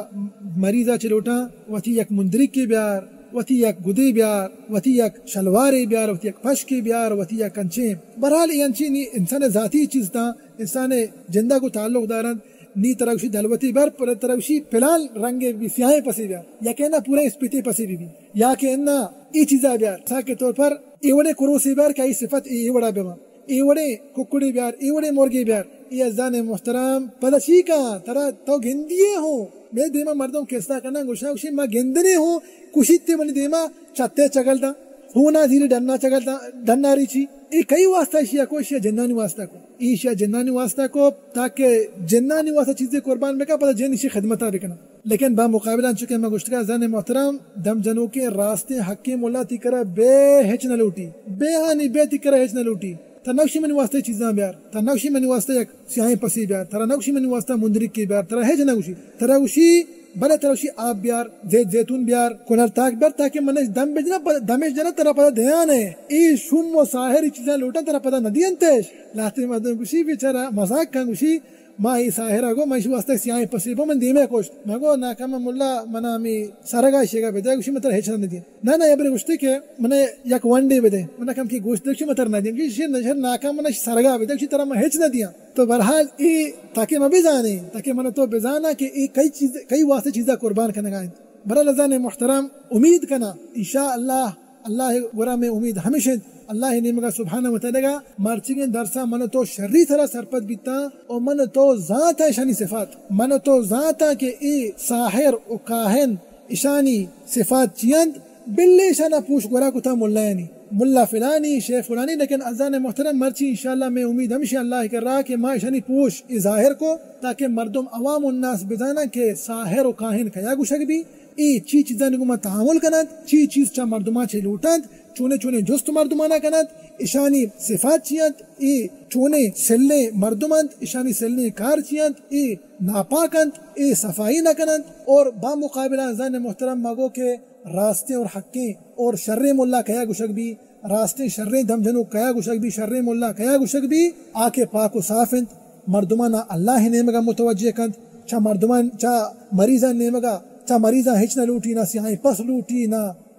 مریضہ چلوٹا وتی یک مندرک کی بیار وتی یک گدی بیار وتی یک شلواری بیار وتی یک پشکی بیار وتی یک کنچے برحال یہ انچی نی انسان ذاتی چیز تا انسان جندہ کو تعلق دارند نی تراوشی دلوتی بر پر تراوشی پلال رنگے بھی سیاہیں پسی بیار یا کہ انہا پورے اسپیتے پسی بھی یا کہ انہا ای چیزا بیار سا کے طور پر ایوڑے کروسی بیار کہ ای صفت ایوڑا بیما ایوڑے ککڑی بیار ایوڑے مرگی بیار ای ازان محترم پدشی کا ترا تو گندیے ہوں میں دیما مردوں کیسا کرنا گوشا گوشی ما گندنے ہوں کشیتے منی دیما چاتے چگل دا ہونا دھیرے ڈننا چگل دا ڈننا ریچی ای کئی واسطہ اشیاء کو اشیاء جنانی واسطہ کو اشیاء جنانی واسطہ کو تاکہ جنانی واسطہ چیزیں قربان بکا پتہ جن اشی خدمتہ بکنا لیکن با مقابلہ چکے میں گوشتگا زن محترم دم جنو کے راستے حکیم اللہ تی کرا بے ہچ نہ لوٹی بے ہانی بے تی کرا ہچ نہ لوٹی تنوشی منی واسطے چیزاں بیار تنوشی منی واسطے یک سیاہیں پسی بیار تنوشی منی واسطے مندرک کی بیار ترا ہچ نہ گوشی ترا گوشی بلے تروشی آپ بیار زیتون بیار کنر تاک بیار تاکہ منش دم بجنا دمش جنا ترا پتہ دھیان ہے ای شم و ساحر چیزاں لوٹا ترا پتہ ندی انتش لاتے مردم گوشی بیچارہ مذاق کن گوشی ماہی ساہرہ گو ماہی واسطہ سیاہی پسیبو من دیمے کوشت مگو ناکام ملا منا می سرگا شیگا بیدے گوشی متر ہیچ نہ دیا نا یبرے گوشتی کہ منے یک ونڈے بیدے منا کم کی گوشت گوشی متر نہ دیا گوشی نشر ناکام منا سرگا بیدے گوشی طرح میں ہیچ نہ دیا تو برحال ای تاکہ میں بزانے تاکہ منا تو بزانا کہ ای کئی واسطے چیزیں قربان کرنے گائیں برحال ازان محترم امید کنا انشاءاللہ اللہ گرا میں امید ہمیشہ اللہ نے مگا سبحانہ وتعالی گا مرچیں درسا من تو شری طرح سرپت بیتا اور من تو ذات ہے شانی صفات من تو ذات ہے کہ ای ساحر و کاہن اشانی صفات چیند بلی شانہ پوش گرا کتا ملانی ملا فلانی شیخ فلانی لیکن ازان محترم مرچی انشاءاللہ میں امید ہمیشہ اللہ کر رہا کہ ما اشانی پوش ای ظاہر کو تاکہ مردم عوام الناس بزانا کہ ساحر و کاہن کیا گوشک بھی ای چی چیزاں نگوما تعامل کنند چی چیز چا مردما چے لوٹند چونے چونے جست مردمانہ کنند اشانی صفات چیند ای چونے سلنے مردمند اشانی سلنے کار چیند ای ناپاکند ای صفائی نہ کنند اور بامقابلہ زن محترم مگو کے راستے اور حقیں اور شر ملا کیا گشک بھی راستے شر دم جنو کیا گشک بھی شر ملا کیا گشک بھی آکے پاک و صافند مردمانہ اللہ نے مگا متوجہ کند چا مردمان چا مریضان نے مگا چا مریضاں ہچ نہ لوٹی نہ سیاہیں پس لوٹی نہ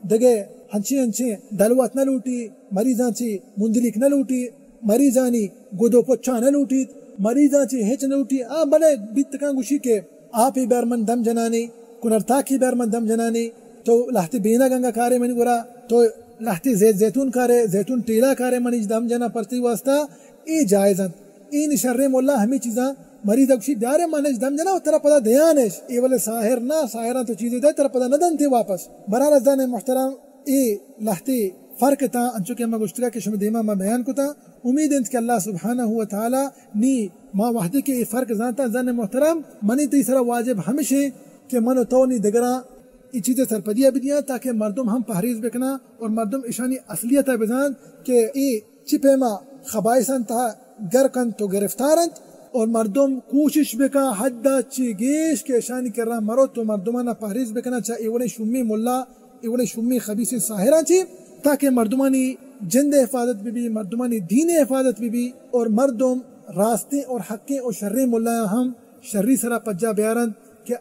دگے ہنچے دلوات نہ لوٹی مریضاں چی مندلک نہ لوٹی مریضانی گدو پچھا نہ لوٹی مریضاں چی ہچ نہ لوٹی بلے بیت کان گوشی کے آپ ہی بیرمن دم جنانی کنرتاکی بیرمن دم جنانی تو لہتی بینا گنگا کارے منی گورا تو لہتی زیتون کارے زیتون ٹیلا کارے منی دم جنا پرتی واسطہ ای جائزن این شر مولا ہمیں چیزاں مریض اکشی دیارے مانش دم جنا ترا پدا دیانش ای والے ساحر نہ ساحران تو چیزیں دے ترا پدا ندن تھے واپس برحال ازان محترم ای لہتی فرق تا انچو کہ ہم گشتگا کہ شما دیما ما بیان کو تا امید انت کہ اللہ سبحانہ و تعالی نی ما وحدی کے ای فرق زانتا ازان محترم منی تیسرا واجب ہمیشہ کہ منو تو نی دگرا ای چیزیں سرپدیا بدیا تاکہ مردم ہم پہریز بکنا اور مردم اشانی اصلیت بزان کہ ای چپے ما خبائسان تا گرکن تو گرفتارند اور مردم کوشش بکا حد چی گیش کے اشانی کر رہا مرو تو مردمانہ پہریز بکنا چاہ ایونے شمی ملا ایونے شمی خبیث ساحران چی تاکہ مردمانی جند حفاظت بھی مردمانی دین حفاظت بھی اور مردم راستے اور حقیں اور شر ملا ہم شری سرا پجا بیارند کہ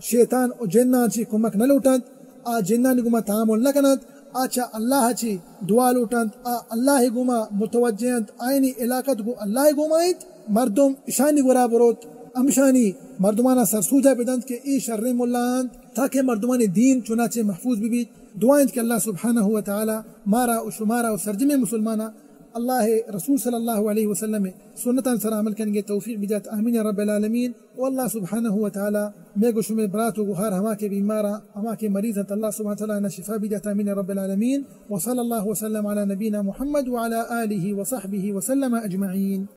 شیطان اور جنان چی کمک نہ لوٹند جنان گما تعامل نہ کنند آچا اللہ چی دعا لوٹند اللہ گما متوجہند آئینی علاقت گو اللہ گمائید مردم اشانی گورا بروت امشانی مردمانہ سرسوجہ بدند کہ ای شر ملاند تاکہ مردمان دین چنانچہ محفوظ بھی دعائیں کہ اللہ سبحانہ و تعالی مارا و شمارا و سرجم مسلمانہ اللہ رسول صلی اللہ علیہ وسلم سنتاً سر عمل کریں گے توفیق بجات آمین رب العالمین واللہ سبحانہ و تعالی میں گو شمی برات و گہار ہما کے بیمارا ہما کے مریضت اللہ سبحانہ و تعالی شفا بجات آمین رب العالمین وصلی اللہ وسلم علی نبینا محمد وعلى آلہ وصحبہ وسلم اجمعین.